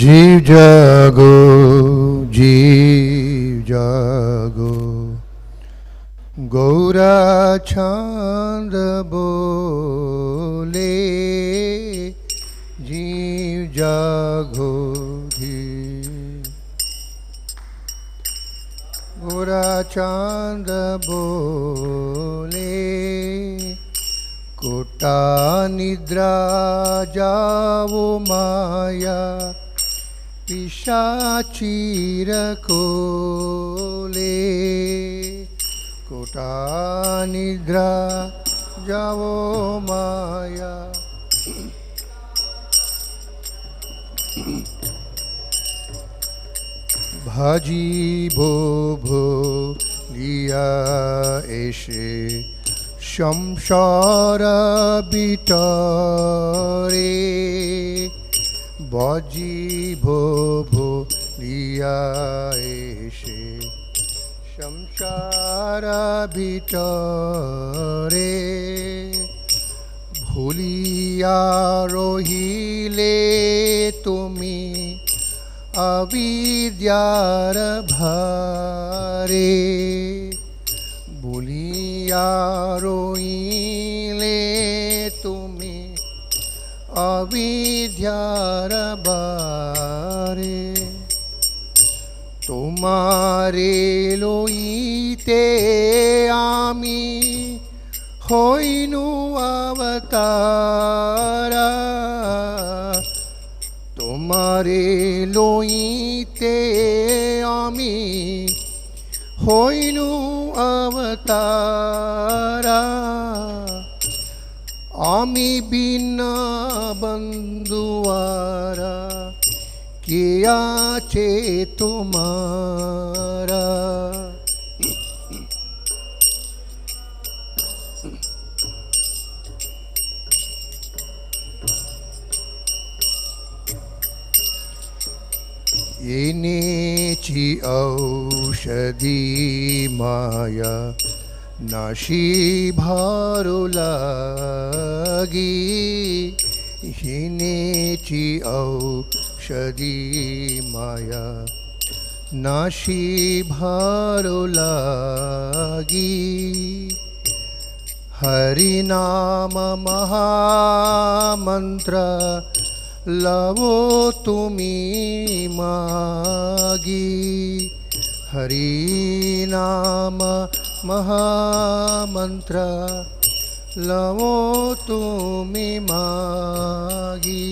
जीव जागो गौरा छंद बोले जीव जागो गौरा चांद बोले कोटा निद्रा जाओ माया पिशाचीर कोले कोटा निद्रा जाओ माया भाजी भो लिया ऐसे संसार बिटरे बाजी भो लिया ऐसे संसार बिटरे भूलिया रोहिले तुमी अविद्यार भारे भूलिया रोहिले तुमी अविद्यार बारे तुम्हारे लोईते आमी होइनु अवतारा तुम्हारे लोईते आमी होइनु अवतारा आमी बिना बंधुआरा के आचे तुम्हारा येनेची औषधी माया नाशी भारू लागी येनेची औषधी माया नाशी भारू लागी हरिनाम महामंत्र लवो तुमी मागी हरि नाम महामंत्र लवो तुमी मागी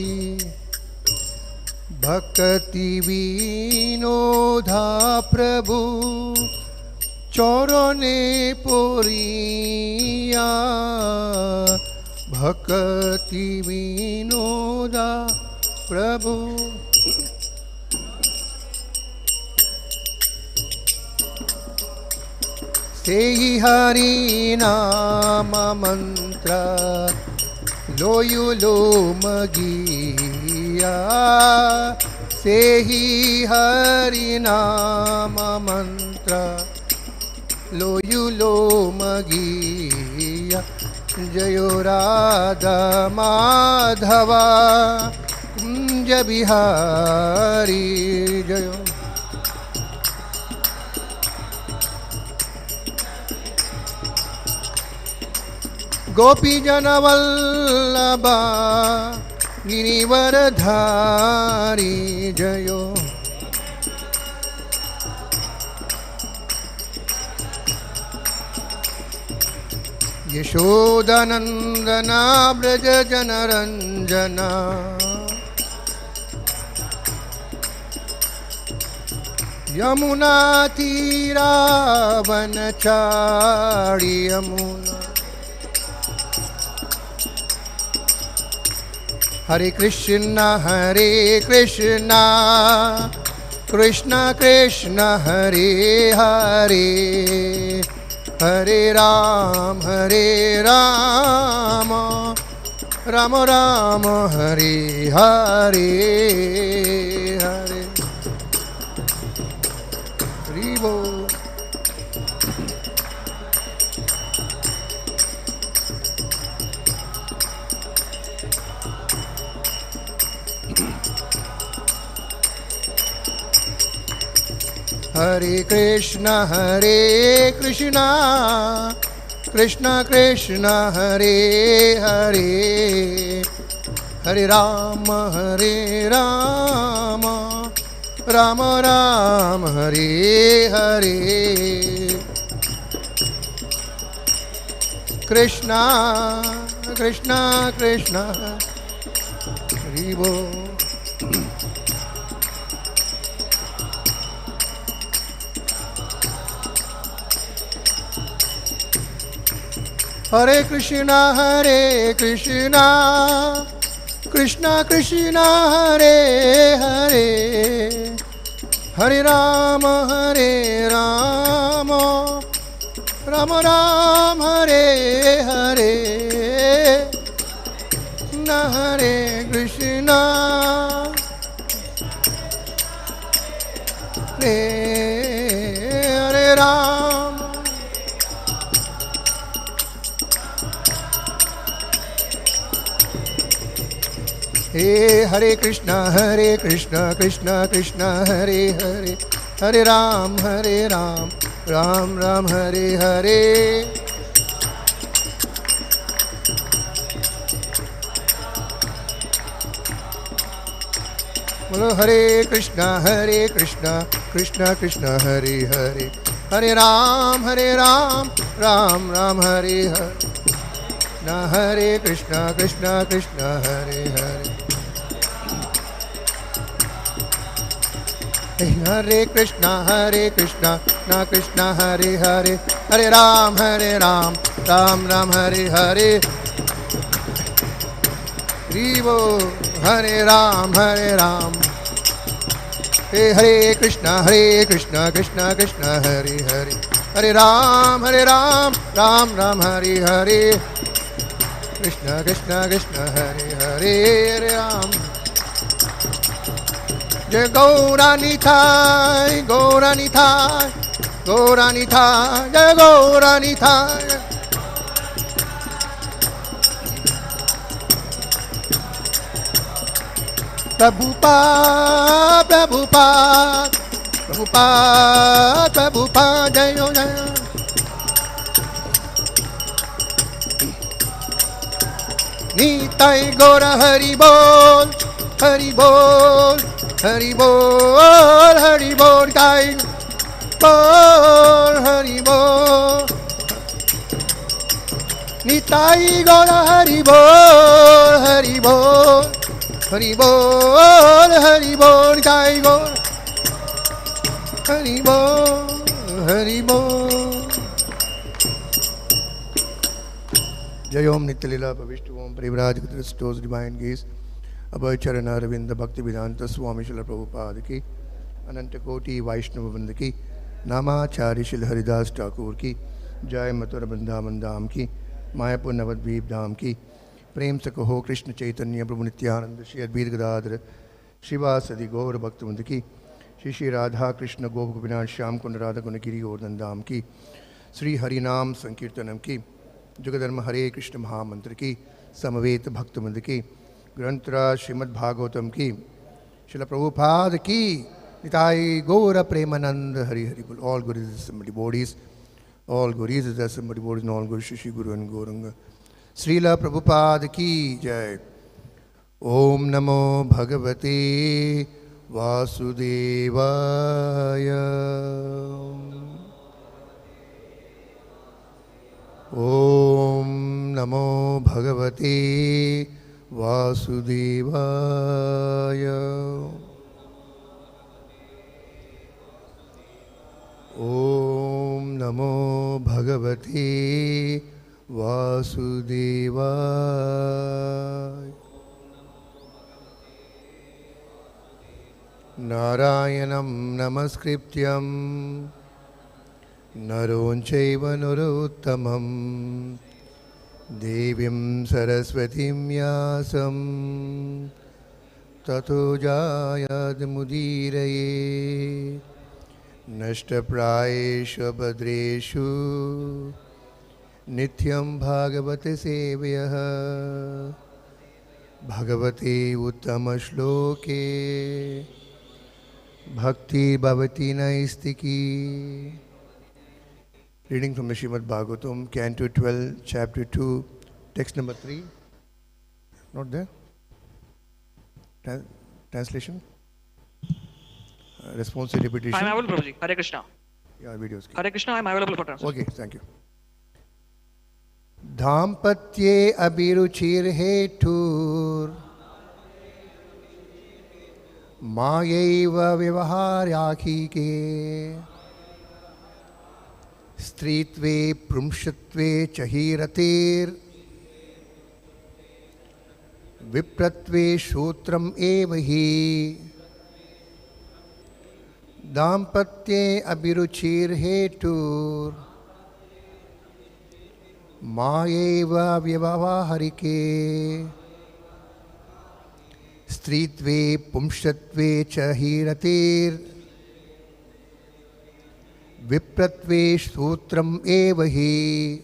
भक्ति विनोदा प्रभु चरणे पोरिया भक्ति विनोदा प्रभु सेहि हरि नाम मंत्र लोयु लो मगिया सेहि हरि नाम मंत्र लोयु लो मगिया जयो राधा माधवा कुंज बिहारी जयो गोपी जनवल्लभा गिरिवरधारी जयो यशोदनंदना ब्रज जनरंजना यमुना तीरावनचारी यमुना हरे कृष्ण कृष्ण कृष्ण हरे हरे हरे राम राम राम हरे हरे हरे हरि बोल। Hare Krishna Krishna Krishna Hare Hare Hare Rama Rama Rama Hare Hare Krishna Krishna Krishna Hare Bol. Hare Krishna Krishna Krishna Hare Hare Hare Rama Rama Rama Hare Hare Na Hare Krishna Hare Rama. Hey Hare Krishna Krishna Krishna Hare Hare Hare Ram Ram Ram Hare Hare. Bolo Hare Krishna Krishna Krishna Hare Hare Hare Ram Ram Ram Hare Hare. Na Hare Krishna Krishna Hare Hare. Hare Krishna na Krishna Hare Hare Hare Ram Ram Ram Hare Hare. Rivo Hare Ram Hey Hare Krishna Krishna Hare Hare Hare Ram Ram Hare Hare. Krishna Hare Hare Hare Ram. Jai Gauranithai Jai Gauranithai. Prabhupada Jai Jai. Nitai Gora Hari Bol Hari Bol Hari Bol Hari Bol Jai Bol Hari Bol. Nitai Gora Hari Bol Hari Bol Hari Bol Hari Bol Jai Gor Hari Bol. Jai Om Nityalila Bhavishtu Om Privraj Kristos Divine Gaze Abhay Charana Ravinda Bhakti Vedanta Swami Srila Prabhupada Ki Ananta Koti Vaishnava Vrinda Ki Namacharya Shri Haridas Thakur Ki Jai Mathura Vrindavan Dham Ki Mayapur Navadvip Dham Ki Prem Sakaho Krishna Chaitanya Prabhu Nityananda Shri Advaita Gadadhara Shivasadi Gaur Bhakta Vrinda Ki Shri Radha Krishna Gop Gopinath Shyam Kunda Radha Gunagiri Govardhan Dham Ki Sri Harinam Sankirtanam Ki जगधर्म हरे कृष्ण महामंत्र की समवेत भक्त मंद की ग्रंथराज श्रीमद् भागवतम की श्रील प्रभुपाद की निताई गौर प्रेमानंद हरि हरि बोल. All good is somebody bodies, all good is somebody bodies, all good Shri Guru and Gauranga. Srila Prabhupada की जय. ओम नमो भगवते वासुदेवाय. ओम नमो भगवते वासुदेवाय. ओम नमो भगवते वासुदेवाय. नारायणं नमस्कृत्यं नरों चैव नरोत्तमं देवीं सरस्वतीं व्यासं ततो जायेमुदीरये. नष्टप्रायेषु भद्रेषु नित्यं भागवत सेव्यः भगवते उत्तमश्लोके Bhakti Bhavati Naistiki. Reading from the Srimad Bhagavatam, Canto 12, Chapter 2, text number 3. Not there? Translation? Response and repetition? I am available, Prabhuji. Hare Krishna. Yeah, videos. Hare Krishna, I am available for translation. Okay, thank you. dāmpatye abhirucir hetur māyaiva vyāvahārike strītve puṁstve ratir vipratve sūtram evahi dāmpatye abhirucir hetur māyaiva vyāvahārike strītve puṁstve ratir vipratve sūtram evahi.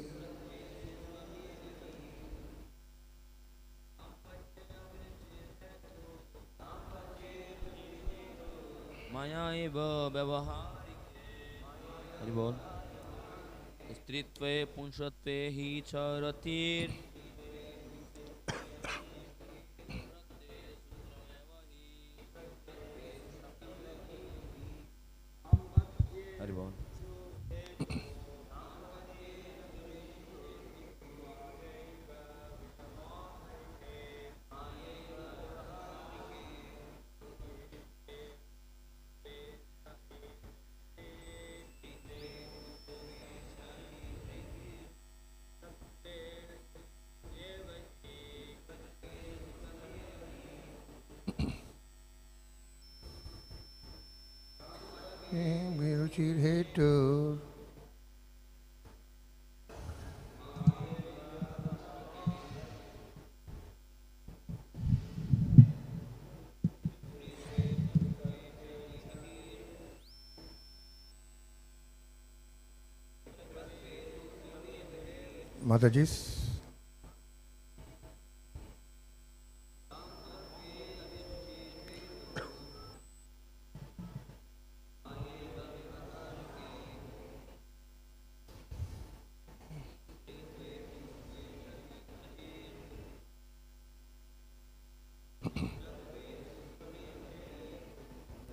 māyaiva vyāvahārike Hari bol strītve puṁstve ratir Hari bol Vipratve hetur. Matajis.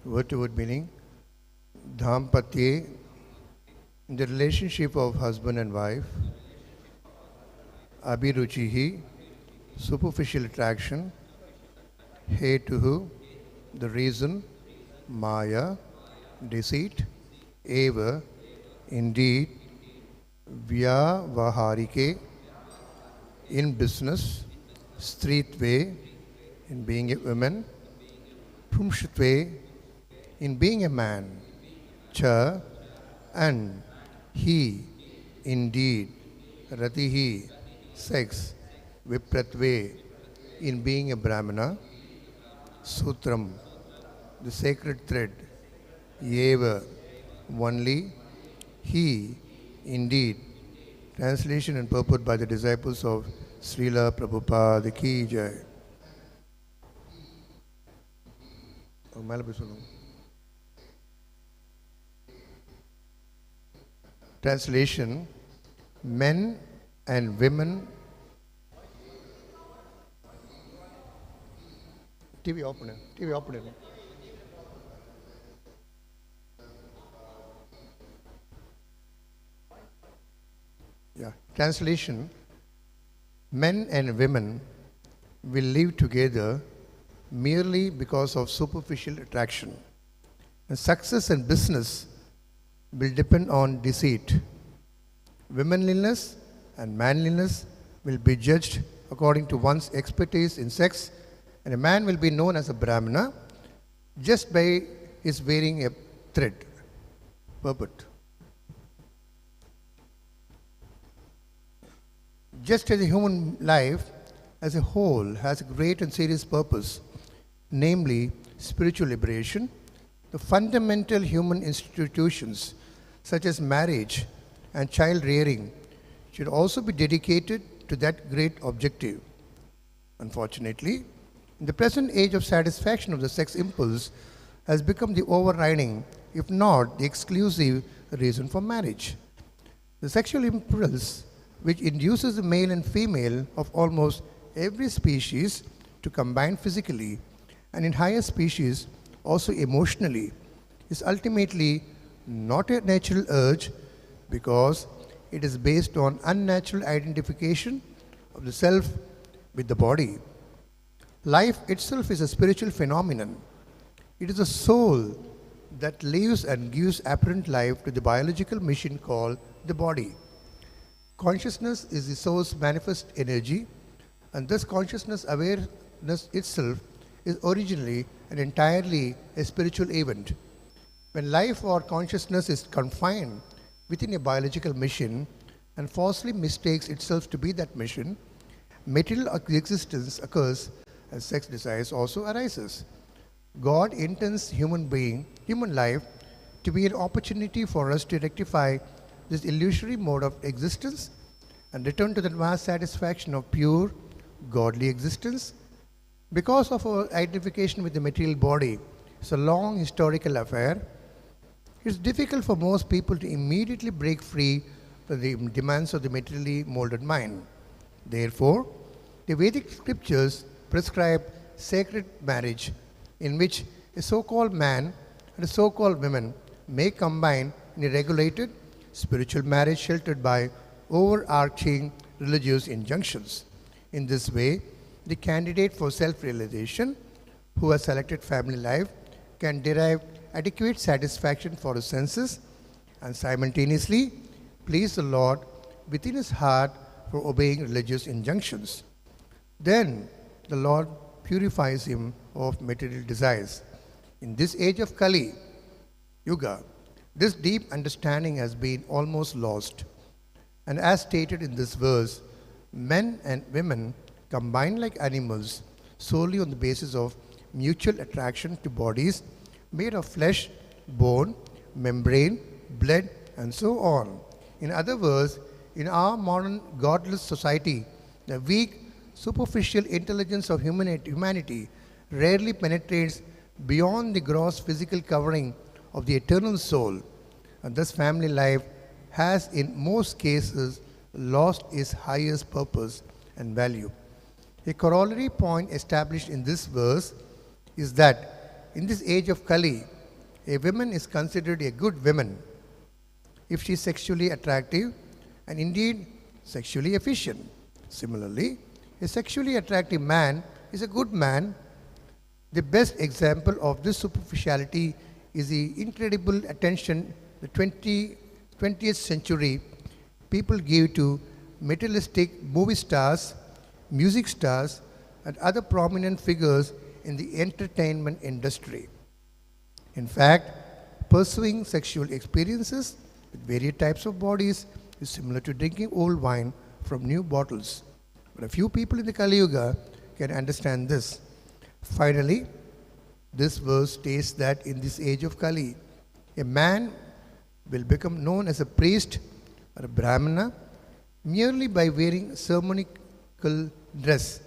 Word to word meaning. Dām-patye, in the relationship of husband and wife. Abhiruciḥ, superficial attraction. Hetuḥ, the reason. Māyā, deceit. Eva, indeed. vyāvahārike, in business. Strītve, in being a woman. Puṁstve, in being a man. Cha, and he, indeed. Ratiḥ, sex. Vipratve, in being a brāhmaṇa. Sūtram, the sacred thread. Yeva, only. He, indeed. Translation and purport by the disciples of Srila Prabhupada ki jai. Translation: men and women. TV open. Yeah. Translation: men and women will live together merely because of superficial attraction. And success in business will depend on deceit. Womanliness and manliness will be judged according to one's expertise in sex, and a man will be known as a brāhmaṇa just by his wearing a thread, purport. Just as the human life as a whole has a great and serious purpose, namely spiritual liberation, the fundamental human institutions such as marriage and child rearing should also be dedicated to that great objective. Unfortunately, in the present age of satisfaction of the sex impulse, has become the overriding, if not the exclusive, reason for marriage. The sexual impulse, which induces the male and female of almost every species to combine physically, and in higher species also emotionally, is ultimately not a natural urge because it is based on unnatural identification of the self with the body. Life itself is a spiritual phenomenon. It is the soul that lives and gives apparent life to the biological machine called the body. Consciousness is the soul's manifest energy, and thus consciousness awareness itself is originally and entirely a spiritual event. When life or consciousness is confined within a biological machine and falsely mistakes itself to be that machine, material existence occurs and sex desires also arises. God intends human life, to be an opportunity for us to rectify this illusory mode of existence and return to the vast satisfaction of pure, godly existence. Because of our identification with the material body, it's a long historical affair. It's difficult for most people to immediately break free from the demands of the materially molded mind. Therefore, the Vedic scriptures prescribe sacred marriage in which a so-called man and a so-called woman may combine in a regulated spiritual marriage sheltered by overarching religious injunctions. In this way, the candidate for self-realization who has selected family life can derive adequate satisfaction for his senses and simultaneously please the Lord within his heart for obeying religious injunctions. Then the Lord purifies him of material desires. In this age of Kali Yuga, this deep understanding has been almost lost. And as stated in this verse, men and women combine like animals solely on the basis of mutual attraction to bodies made of flesh, bone, membrane, blood, and so on. In other words, in our modern godless society, the weak, superficial intelligence of humanity rarely penetrates beyond the gross physical covering of the eternal soul, and thus family life has in most cases lost its highest purpose and value. A corollary point established in this verse is that in this age of Kali, a woman is considered a good woman if she is sexually attractive and indeed sexually efficient. Similarly, a sexually attractive man is a good man. The best example of this superficiality is the incredible attention the 20th century people give to materialistic movie stars, music stars, and other prominent figures in the entertainment industry. In fact, pursuing sexual experiences with various types of bodies is similar to drinking old wine from new bottles. But a few people in the Kali Yuga can understand this. Finally, this verse states that in this age of Kali, a man will become known as a priest or a brāhmaṇa merely by wearing ceremonial dress.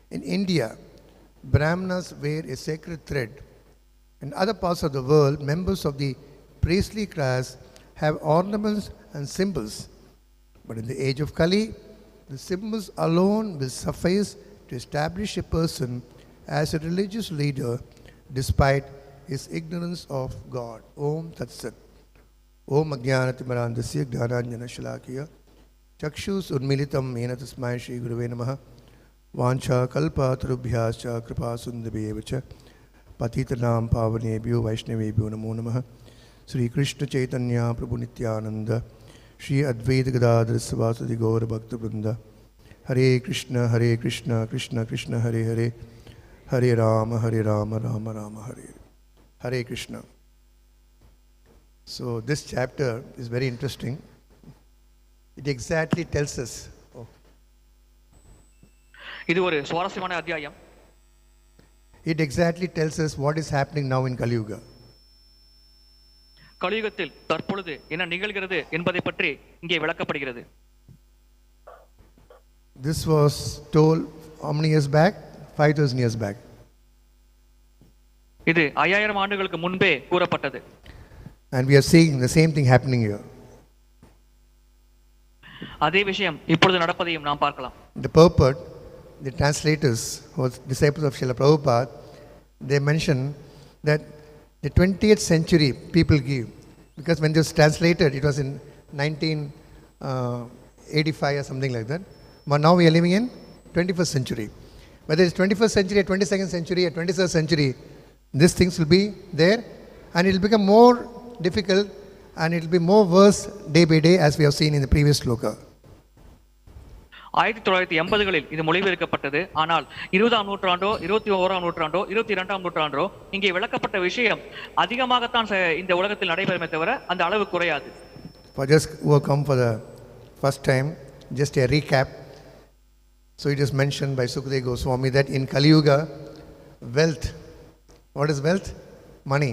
In India, brāhmanas wear a sacred thread. In other parts of the world, members of the priestly class have ornaments and symbols. But in the age of Kali, the symbols alone will suffice to establish a person as a religious leader despite his ignorance of God. Om Tat Sat. Om Ajnanatimirandasya Jnananjana Shalakya Chakshus Unmilitam Mena Tasmai Shri Gurave Namaha Vancha Kalpa Tarubhyascha Kripa Sundabhyevacha Patitanam Pavanebhyo Vaishnavebhyo Namo Namaha Sri Krishna Chaitanya Prabhu Nityananda Shri Advaita Gadadhara Savasadi Gaura Bhakta Vrinda Hare Krishna, Krishna Krishna, Hare Hare, Hare Rama, Rama Rama, Hare Krishna. So this chapter is very interesting. It exactly tells us. இது ஒரு சுவாரஸ்யமான அத்தியாயம். It exactly tells us what is happening now in Kali Yuga. கலியுகத்தில் தற்பொழுது என்ன நிகழ்கிறது என்பதை பற்றி இங்கே விளக்கப்படுகிறது. This was told how many years back? 5,000 years back. இது 5000 ஆண்டுகளுக்கு முன்பே கூறப்பட்டது. And we are seeing the same thing happening here. அதே விஷயம் இப்பொழுது நடப்பதையும் நாம் பார்க்கலாம். The purport, the translators or disciples of Srila Prabhupada, they mention that the 20th century people give, because when it was translated, it was in 1985 or something like that. But now we are living in 21st century. Whether it's 21st century or 22nd century or 23rd century, these things will be there, and it will become more difficult, and it will be more worse day by day, as we have seen in the previous sloka. 1980களில் இது மொழிபெயர்க்கப்பட்டது. ஆனால் 20ஆம் நூற்றாண்டோ 21ஆம் நூற்றாண்டோ 22ஆம் நூற்றாண்டோ இங்கே விளக்கப்பட்ட விஷயம் அதிகமாகத்தான் இந்த உலகத்தில் நடைபெறுமே தவிர அந்த அளவு குறையாது. For just who have come for the first time, just a recap. So it is mentioned by Sukadeva Goswami that in Kali Yuga, wealth, what is wealth? Money.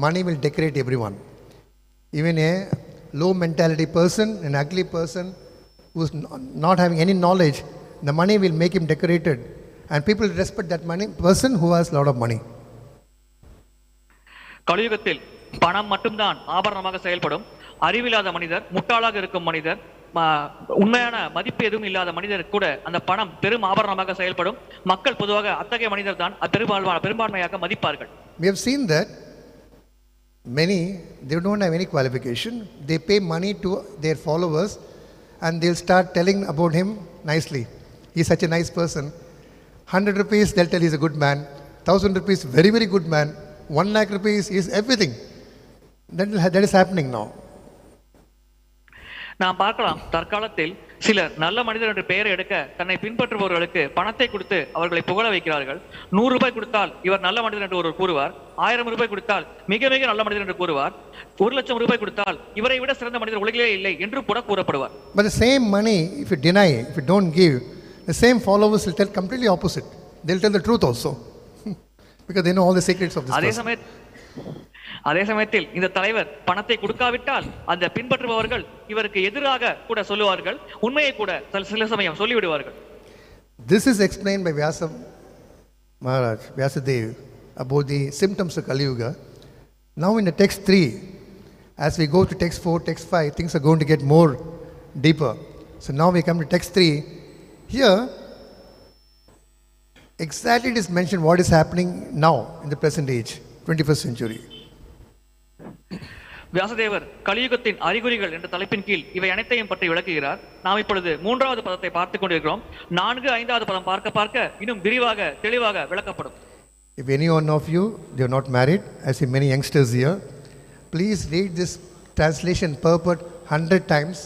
Money will decorate everyone. Even a low mentality person, an ugly person who is not having any knowledge, the money will make him decorated, and people respect that money person who has a lot of money. கலியுகத்தில் பணம் மட்டும்தான் ஆபரணமாக செயல்படும். அறிவில்லாத மனிதர், முட்டாளாக இருக்கும் மனிதர், உண்மையான மதிப்பு எதுவும் இல்லாத மனிதர் கூட அந்த பணம் பெரும் ஆபரணமாக செயல்படும். மக்கள் பொதுவாக அத்தகைய மனிதர் தான் பெரும்பான்மையாக மதிப்பார்கள். We have seen that many, they don't have any qualification. They pay money to their followers and they'll start telling about him nicely. He's such a nice person. 100 rupees, they'll tell he's a good man. 1000 rupees, very, very good man. 1 lakh rupees is everything. That is happening now. நாம் பார்க்கலாம், தற்காலத்தில் சிலர் நல்ல மனிதர் என்ற பெயரை எடுக்க தன்னை பின்பற்றுபவர்களுக்கு பணத்தை கொடுத்து அவர்களை புகழ வைக்கிறார்கள். 100 ரூபாய் கொடுத்தால் இவர் நல்ல மனிதர் என்று ஒருவர் கூறுவார். 1000 ரூபாய் கொடுத்தால் மிக மிக நல்ல மனிதர் என்று கூறுவார். 1 லட்சம் ரூபாய் கொடுத்தால் இவரை விட சிறந்த மனிதர் உலகிலே இல்லை என்று கூட கூறப்படுவார். But the same money, if you deny, if you don't give, the same followers will tell completely opposite. They'll tell the truth also. Because they know all the secrets of this person. அதே சமயத்தில் இந்த தலைவர் பணத்தை கொடுக்காவிட்டால் அந்த பின்பற்றுபவர்கள் இவருக்கு எதிராக கூட சொல்லுவார்கள், உண்மையை கூட சில சமயம் சொல்லிவிடுவார்கள். This is explained by Vyasa Maharaj, Vyasadeva, about the symptoms of Kali Yuga. Now in the text 3, as we go to text 4, text 5, things are going to get more deeper. So now we come to text 3. Here, exactly it is mentioned what is happening now in the present age, 21st century. வியாசதேவர் கலியுகத்தின் அறிகுறிகள் என்ற தலைப்பின் கீழ் இவை அனைத்தையும் பற்றி விளக்குகிறார். நாம் இப்பொழுது 3வது பதத்தை பார்த்துக் கொண்டிருக்கிறோம். 4, 5வது பதம் பார்க்க இன்னும் விரிவாக தெளிவாக விளக்கப்படும். If any one of you, they are not married, I see many youngsters here, please read this translation purport 100 times,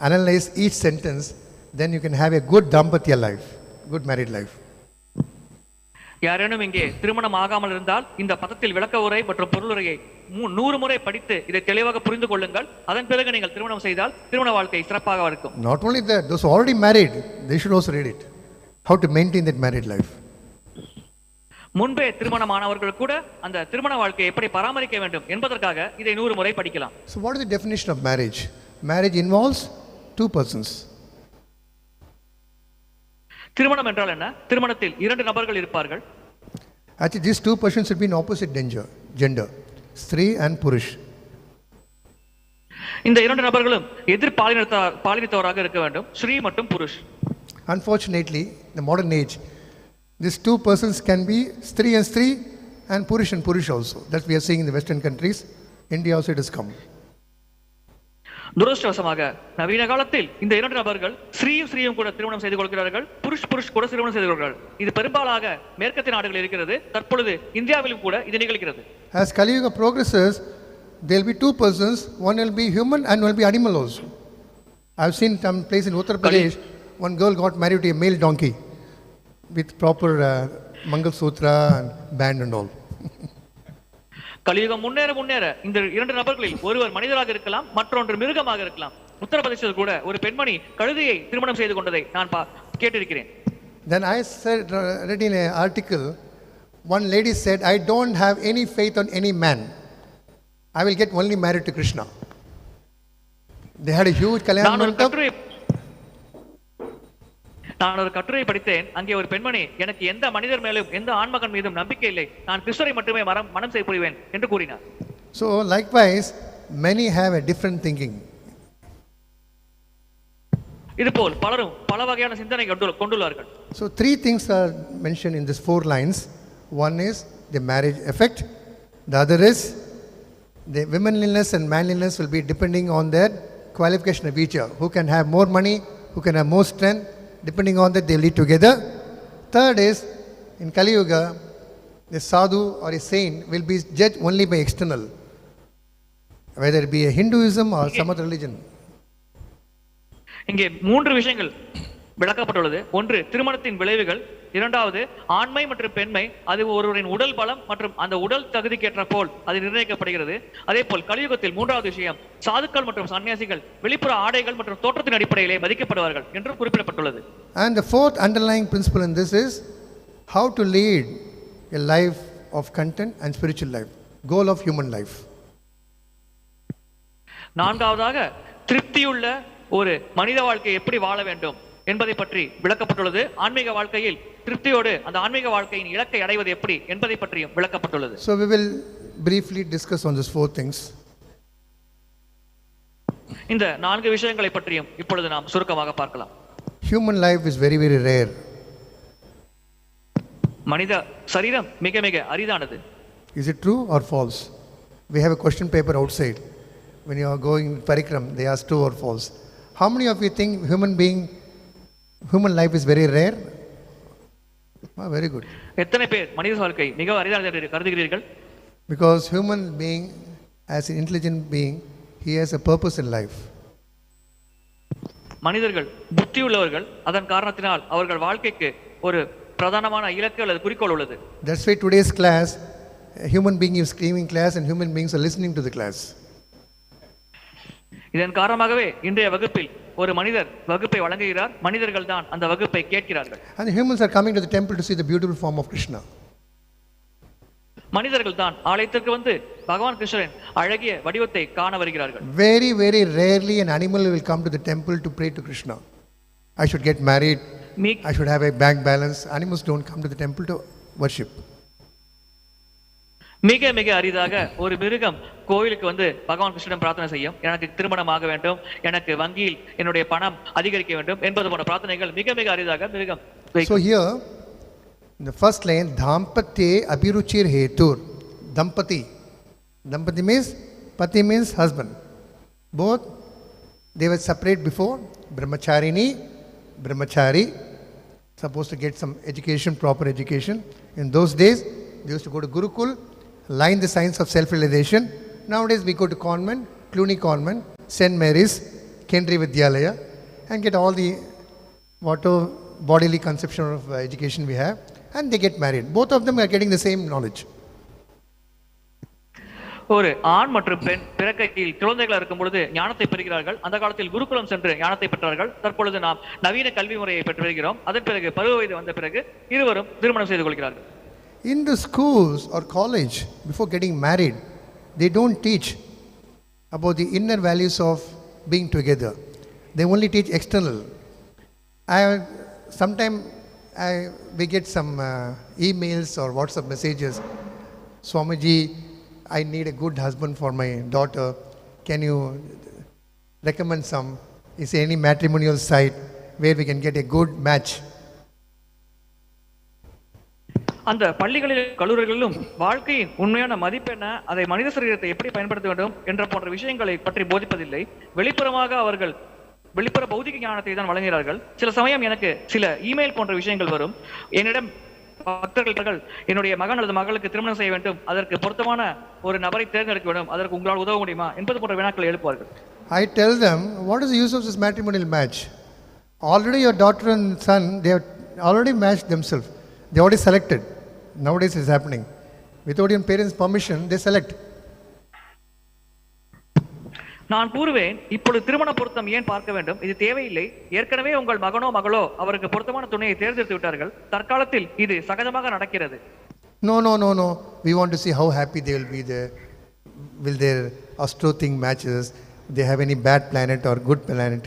analyze each sentence, then you can have a good dāmpatye life, good married life. யாரேனும் இங்கே திருமணம் ஆகாமல் இருந்தால் இந்த பதத்தில் விளக்க உரை மற்றும் பொருளுரையை 100 முறை படித்து இதை தெளிவாக புரிந்து கொள்ளுங்கள். அதன் பிறகு நீங்கள் திருமணம் செய்தால் திருமண வாழ்க்கை சிறப்பாக இருக்கும். Not only that, those who are already married, they should also read it. How to maintain that married life. முன்பே திருமணமானவர்கள் கூட அந்த திருமண வாழ்க்கையை எப்படி பராமரிக்க வேண்டும் என்பதற்காக இதை 100 முறை படிக்கலாம். So what is the definition of marriage? Marriage involves 2 persons. திருமணம் என்றால் என்ன? திருமணத்தில் 2 நபர்கள் இருப்பார்கள். Actually, these 2 persons should be in opposite gender, Strī and Purush. இந்த 2 நபர்களும் எதிர் பாலினத்தவராக இருக்க வேண்டும், ஸ்ரீ மற்றும் புருஷ். Unfortunately, in the modern age, these 2 persons can be Strī and Purush also. That we are seeing in the Western countries. India also it has come. துரதிர்ஷ்டவசமாக நவீன காலத்தில் இந்த 2 நபர்கள் ஸ்ரீயும் கூட திருமணம் செய்து கொள்கிறார்கள், புருஷ் கூட திருமணம் செய்து கொள்கிறார்கள். இது பெரும்பாலாக மேற்கத்திய நாடுகளில் இருக்கிறது. தற்பொழுது இந்தியாவிலும் கூட இது நிகழ்கிறது. As Kali Yuga progresses, there will be 2 persons, one will be human and one will be animal also. I have seen some place in Uttar Pradesh, one girl got married to a male donkey with proper Mangal Sutra and band and all. கலியுகம் முன்னேற இந்த 2 நபர்களில் ஒருவர் மனிதராக இருக்கலாம், மற்றொன்று மிருகமாக இருக்கலாம். உத்தரப்பிரதேசத்தில் கூட ஒரு பெண்மணி கழுதையை திருமணம் செய்து கொண்டதை நான் கேட்டிருக்கிறேன். Then I read in an article, one lady said, I don't have any faith on any man. I will get only married to Krishna. They had a huge Kalyan Mandap. நான் ஒரு கட்டுரை படித்தேன். அங்கே ஒரு பெண்மணி, எனக்கு எந்த மனிதர் மேலும் எந்த ஆண்மகன் மீதும் நம்பிக்கை இல்லை, நான் கிறிஸ்துவை மட்டுமே மனம் செய்ய புரிவேன் என்று கூறினார். So likewise, many have a different thinking. இதுபோல் பலரும் பல வகையான சிந்தனை கொண்டுள்ளார்கள். So three things are mentioned in these 4 lines. One is the marriage effect. The other is the womanliness and manliness will be depending on their qualification of each other. Who can have more money, who can have more strength, depending on that they will lead together. Third is, in Kali Yuga, the sadhu or a saint will be judged only by external, whether it be a Hinduism or some other religion. இங்கே 3 விஷயங்கள் விளக்கப்பட்டுள்ளது. ஒன்று திருமணத்தின் விளைவுகள், இரண்டாவது ஆண்மை மற்றும் பெண்மை, அது ஒருவரின் உடல் பலம் மற்றும் அந்த உடல் தகுதிக்கேற்ற போல் அது நிர்ணயிக்கப்படுகிறது. அதே போல் கலியுகத்தில் 3வது விஷயம், சாதுக்கள் மற்றும் சன்னியாசிகள் வெளிப்புற ஆடைகள் மற்றும் தோற்றத்தின் அடிப்படையிலே மதிக்கப்படுவார்கள் என்று குறிப்பிடப்பட்டுள்ளது. And the fourth underlying principle in this is how to lead a life of content and spiritual life, goal of human life. நான்காவதாக திருப்தியுள்ள ஒரு மனித வாழ்க்கை எப்படி வாழ வேண்டும் என்பதை பற்றி விளக்கப்பட்டுள்ளது. ஆன்மீக வாழ்க்கையில் திருப்தியோடு அந்த ஆன்மீக வாழ்க்கையின் இலக்கை அடைவது எப்படி என்பதை பற்றியும் விளக்கப்பட்டுள்ளது. So we will briefly discuss on these 4 things. இந்த 4 விஷயங்களை பற்றியும் இப்பொழுது நாம் சுருக்கமாக பார்க்கலாம். Human life is very, very rare. மனித சரீரம் மிக மிக அரிதானது. Is it true or false? We have a question paper outside. When you are going parikram, they ask true or false. How many of you think human life is very rare? Very good. எத்தனை பேர் மனித வாழ்க்கை மிக அரிதானது என்று கருதுகிறீர்கள்? Because human being, as an intelligent being, he has a purpose in life. மனிதர்கள் புத்தி உள்ளவர்கள், அதன் காரணத்தினால் அவர்கள் வாழ்க்கைக்கு ஒரு பிரதானமான இலக்கு அல்லது குறிக்கோள் உள்ளது. That's why today's class, a human being is screaming class and human beings are listening to the class. இதன் காரணமாகவே இன்றைய வகுப்பில் ஒரு மனிதர் வகுப்பை வழங்குகிறார், மனிதர்கள் தான் அந்த வகுப்பை கேட்கிறார்கள். And the humans are coming to the temple to see the beautiful form of Krishna. மனிதர்கள் தான் ஆலயத்திற்கு வந்து பகவான் கிருஷ்ணரின் அழகிய வடிவத்தை காண வருகிறார்கள். Very, very rarely an animal will come to the temple to pray to Krishna. I should get married, I should have a bank balance. Animals don't come to the temple to worship. மிக மிக அரிதாக ஒரு மிருகம் கோயிலுக்கு வந்து பகவான் கிருஷ்ணன் பிரார்த்தனை செய்யும், எனக்கு திருமணம் ஆக வேண்டும், எனக்கு வங்கியில் என்னுடைய பணம் அதிகரிக்க வேண்டும் என்பது போன்ற பிரார்த்தனைகள் மிக மிக அரிதாக மிருகம். So here in the first line, dāmpatye abhirucir hetur. Dāmpatye means, pati means husband. Both they were separate before. Brahmachari, supposed to get some education, proper education. In those days they used to go to Gurukul, learn the science of self-realization. Nowadays we go to convent, Cluny convent, St. Mary's, Kendriya Vidyalaya, and get all the whatever bodily conception of education we have, and they get married. Both of them are getting the same knowledge. ஒரு ஆண் மற்றும் பெண் பிறக்கையில் குழந்தைகள் இருக்கும் பொழுது ஞானத்தை பெறுகிறார்கள். அந்த காலத்தில் குருகுலம் சென்று ஞானத்தை பெற்றார்கள். தற்பொழுது நாம் நவீன கல்வி முறையை பெற்று வருகிறோம். அதன் பிறகு பருவ வயது வந்த பிறகு இருவரும் திருமணம் செய்து கொள்கிறார்கள். In the schools or college, before getting married, they don't teach about the inner values of being together. They only teach external. Sometimes we get some emails or WhatsApp messages. Swamiji, I need a good husband for my daughter. Can you recommend some? Is there any matrimonial site where we can get a good match? அந்த பள்ளிகளிலும் கல்லூரிகளிலும் வாழ்க்கையின் உண்மையான மதிப்பென்ன, அதை மனித சரீரத்தை எப்படி பயன்படுத்த வேண்டும் என்ற போன்ற விஷயங்களை பற்றி போதிப்பதில்லை. வெளிப்புறமாக அவர்கள் வெளிப்புற பௌதிக ஞானத்தை தான் வழங்குகிறார்கள். சில சமயம் எனக்கு சில இமெயில் போன்ற விஷயங்கள் வரும். என்னிடம் பக்தர்கள் என்னுடைய மகன் அல்லது மகளுக்கு திருமணம் செய்ய வேண்டும், அதற்கு பொருத்தமான ஒரு நபரை தேர்ந்தெடுக்க வேண்டும், அதற்கு உங்களால் உதவ முடியுமா என்பது போன்ற வினாக்களை எழுப்புவார்கள். I tell them, what is the use of this matrimonial match? Already your daughter and son, they have already matched themselves. They already selected. Nowadays it is happening. Without your parents' permission, they select. நான் கூறுவேன், இப்பொழுது திருமண பொருத்தம் ஏன் பார்க்க வேண்டும், இது தேவையில்லை. ஏற்கனவே உங்கள் மகனோ மகளோ அவருக்கு பொருத்தமான துணையை தேர்ந்தெடுத்து விட்டார்கள். தற்காலத்தில் இது சகஜமாக நடக்கிறது. No. We want to see how happy they will be there. Will their astro thing matches? They have any bad planet or good planet?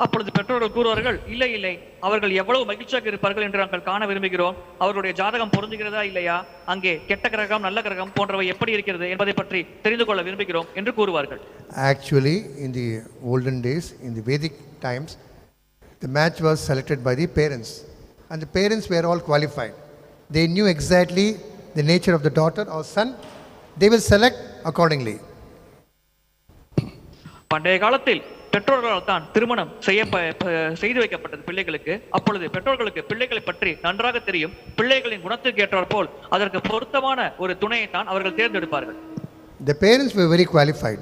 அப்பொழுது பெற்றோர்கள் கூறுவார்கள், இல்லை இல்லை, அவர்கள் எவ்வளவு மகிழ்ச்சியாக இருப்பார்கள் என்று நாங்கள் காண விரும்புகிறோம். அவர்களுடைய ஜாதகம் பொருந்துகிறதா இல்லையா, அங்கே கெட்ட கிரகம் நல்ல கிரகம் போன்றவை எப்படி இருக்கிறது என்பதை பற்றி தெரிந்து கொள்ள விரும்புகிறோம் என்று கூறுவார்கள். Actually, in the olden days, in the Vedic times, the match was selected by the parents, and the parents were all qualified. They knew exactly the nature of the daughter or son. They will select accordingly. பண்டைய காலத்தில் பெற்றோர்களால் தான் திருமணம் செய்து வைக்கப்பட்டது பிள்ளைகளுக்கு. அப்பொழுது பெற்றோர்களுக்கு பிள்ளைகளை பற்றி நன்றாக தெரியும். பிள்ளைகளின் குணத்திற்கு ஏற்றாற் போல் அதற்கு பொருத்தமான ஒரு துணையை தான் அவர்கள் தேர்ந்தெடுப்பார்கள். The parents were very qualified.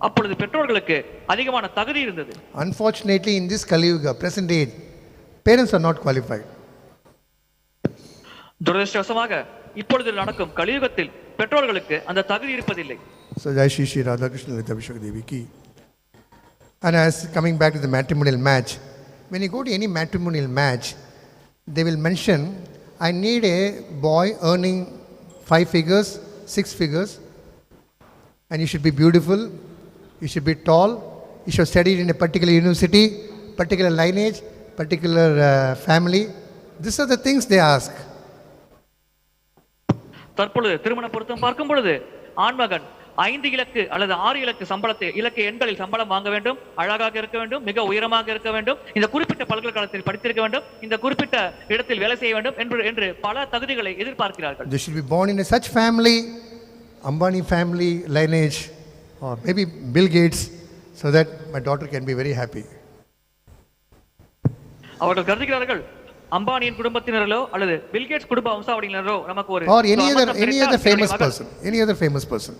அப்பொழுது பெற்றோர்களுக்கு அதிகமான தகுதி இருந்தது. Unfortunately, in this Kali Yuga, present age, parents are not qualified. துரதிர்ஷ்டவசமாக இப்பொழுது நடக்கும் கலியுகத்தில் பெற்றோர்களுக்கு அந்த தகுதி இருப்பதில்லை. So Jai Shri Shri Radha Krishna Lita Vishak Devi ki. And as coming back to the matrimonial match, when you go to any matrimonial match, they will mention, I need a boy earning 5 figures, 6 figures, and you should be beautiful, you should be tall, you should study in a particular university, particular lineage, particular family. These are the things they ask. தற்பொழுது திருமண பொருத்தம் பார்க்கும் பொழுது ஆண்மகன் 5 இலக்கு அல்லது 6 இலக்கு சம்பளத்தை இலக்கு எண்களில் சம்பளம் வாங்க வேண்டும், அழகாக இருக்க வேண்டும், மிக உயரமாக இருக்க வேண்டும், இந்த குறிப்பிட்ட பல்கலைக்கழகத்தில் படித்திருக்க வேண்டும், இந்த குறிப்பிட்ட இடத்தில் வேலை செய்ய வேண்டும் என்று பல தகுதிகளை எதிர்பார்க்கிறார்கள். They should be born in a such family, Ambani family lineage, or maybe Bill Gates, so that my daughter can be very happy. அவர்கள் கருதுகிறார்கள், அம்பானியின் குடும்பத்தினரோ அல்லது பில் கேட்ஸ் குடும்ப வம்சாவளியினரோ நமக்கு ஒரு or any other famous person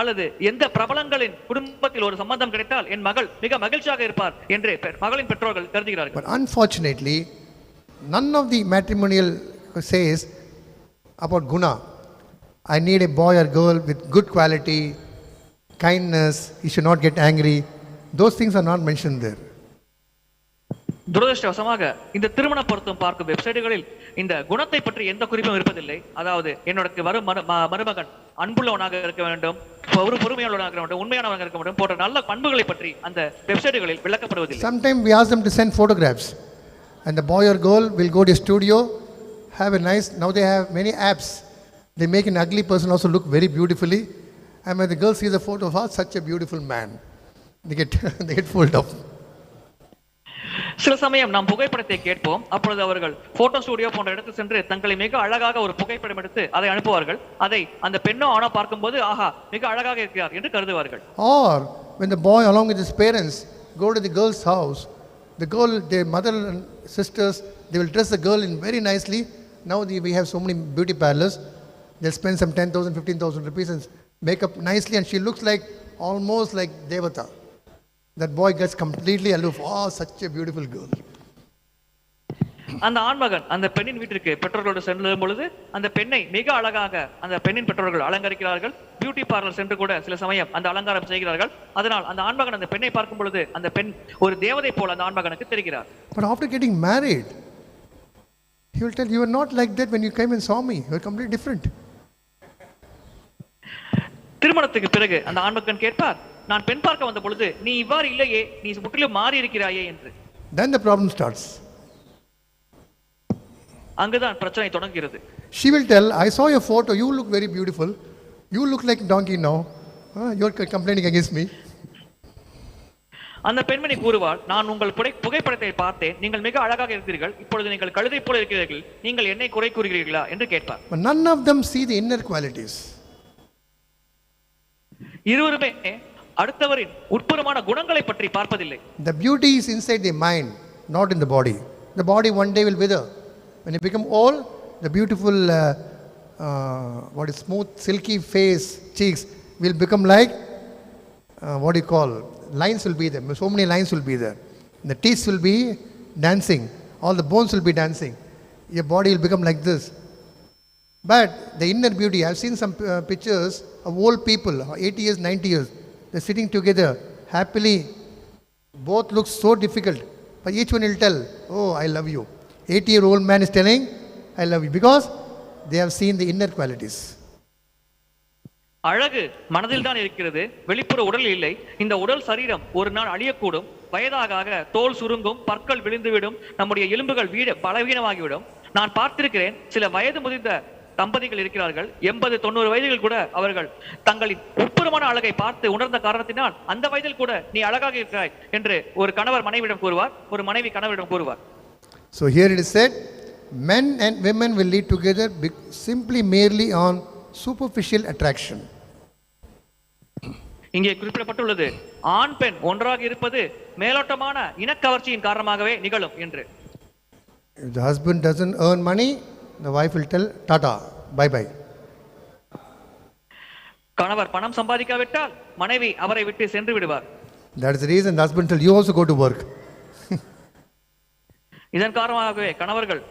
அல்லது எந்த பிரபலங்களின் குடும்பத்தில் ஒரு சம்பந்தம் கிடைத்தால் என் மகள் மிக மகிழ்ச்சியாக இருப்பார் என்று மகளின் பெற்றோர்கள் கருதுகிறார்கள். But unfortunately, none of the matrimonial says about guna. I need a boy or girl with good quality, kindness, he should not get angry. Those things are not mentioned there. துரதிர்ஷ்டவசமாக இந்த திருமண பொருத்தம் பார்க்கும் வெப்சைட்டுகளில் இந்த குணத்தை பற்றி எந்த குறிப்பும் இருப்பதில்லை. அதாவது என்னோட வரும் மருமகன் அன்புள்ளவனாக இருக்க வேண்டும், ஒரு பொறுமையுள்ளவனாக இருக்க வேண்டும், உண்மையானவனாக இருக்க வேண்டும் போன்ற நல்ல பண்புகளை பற்றி அந்த வெப்சைட்டுகளில் விளக்கப்படுவதில்லை. Sometimes we ask them to send photographs, and the boy or girl will go to a studio, have a nice, now they have many apps, they make an ugly person also look very beautifully, and when the girl sees a photo of such a beautiful man, they get fooled up. சில சமயம் நாம் புகைப்படத்தை கேட்போம். அப்பொழுது அவர்கள் photo studio போன்ற இடத்துக்கு சென்று தங்களை மிக அழகாக ஒரு புகைப்படம் எடுத்து அதை அனுப்புவார்கள். அதை அந்த பெண்ணோ ஆணோ பார்க்கும்போது ஆஹா மிக அழகாக இருக்கிறார் என்று கருதுவார்கள். Or when the boy along with his parents go to the girl's house, the girl, their mother and sisters, they will dress the girl in very nicely. Now we have so many beauty parlors. They'll spend some 10,000, 15,000 rupees and make up nicely, and she looks like almost like Devata. That boy gets completely aloof. Oh, such a beautiful girl. அந்த ஆண்மகன் அந்த பெண்ணின் வீட்டிற்கு பெற்றோர்களோடு செல்லும் பொழுது அந்த பெண்ணை மிக அழகாக அந்த பெண்ணின் பெற்றோர்கள் அலங்கரிக்கிறார்கள். பியூட்டி பார்லர் சென்று கூட சில சமயம் அந்த அலங்காரம் செய்கிறார்கள். அதனால் அந்த ஆண்மகன் அந்த பெண்ணை பார்க்கும் பொழுது அந்த பெண் ஒரு தேவதை போல அந்த ஆண்மகனுக்கு தெரிகிறார். But after getting married, he will tell, you were not like that when you came and saw me. You were completely different. திருமணத்துக்கு பிறகு அந்த ஆண்மகன் கேட்பார், நான் பெண் பார்க்க வந்த பொழுது நீ இவ்வாறு இல்லையே, நீ முற்றிலும் மாறி இருக்கிறாயே என்று. Then the problem starts. அங்குதான் பிரச்சனை தொடங்குகிறது. She will tell, I saw your photo, you look very beautiful, you look like donkey now, you are complaining against me. அந்த பெண்மணி கூறுவாள், நான் உங்கள் புகைப்படத்தை பார்த்தேன், நீங்கள் மிக அழகாக இருந்தீர்கள், இப்பொழுது நீங்கள் கழுதை போல இருக்கிறீர்கள், நீங்கள் என்னை குறை கூறுகிறீர்களா என்று கேட்பார். But none of them see the inner qualities. இருவருமே அடுத்தவரின் உட்புறமான குணங்களை பற்றி பார்ப்பதில்லை. The beauty is inside the mind, not in the body. The body one day will wither. When you become old, the beautiful what is smooth silky face, cheeks will become like what do you call, lines will be there, so many lines will be there, the teeth will be dancing, all the bones will be dancing, your body will become like this. But the inner beauty, I have seen some pictures of old people, 80 years, 90 years, they're sitting together happily, both look so difficult, but each one will tell, oh, I love you. 80-year-old man is telling, I love you, because they have seen the inner qualities. அழகு மனதில் தான் இருக்கிறது, வெளிப்புற உடல் இல்லை. இந்த உடல் சரீரம் ஒரு நாள் அழியக்கூடும். வயதாக தோல் சுருங்கும், பற்கள் விழுந்துவிடும், நம்முடைய எலும்புகள் பலவீனமாகிவிடும். நான் பார்த்திருக்கிறேன், சில வயது முதிர்ந்த தம்பதிகள் இருக்கிறார்கள், 80-90 வயதுகள் கூட அவர்கள் தங்களின் உட்புறமான அழகை பார்த்து உணர்ந்த காரணத்தினால் அந்த வயதில் கூட நீ அழகாக இருக்கிறாய் என்று ஒரு கணவர் மனைவியிடம் கூறுவார், ஒரு மனைவி கணவரிடம் கூறுவார். So here it is said, men and women will lead together simply merely on superficial attraction. இங்கே குறிப்பிடப்பட்டுள்ளது, ஆண் பெண் ஒன்றாக இருப்பது மேலோட்டமான இனக்கவர்ச்சியின் காரணமாகவே நிகழும் என்று. If the husband doesn't earn money, the wife will tell tata, bye bye. கணவர் பணம் சம்பாதிக்காவிட்டால் மனைவி அவரை விட்டு சென்று விடுவார். That is the reason the husband tell you also go to work. இதன் காரணமாகவே கணவர்கள்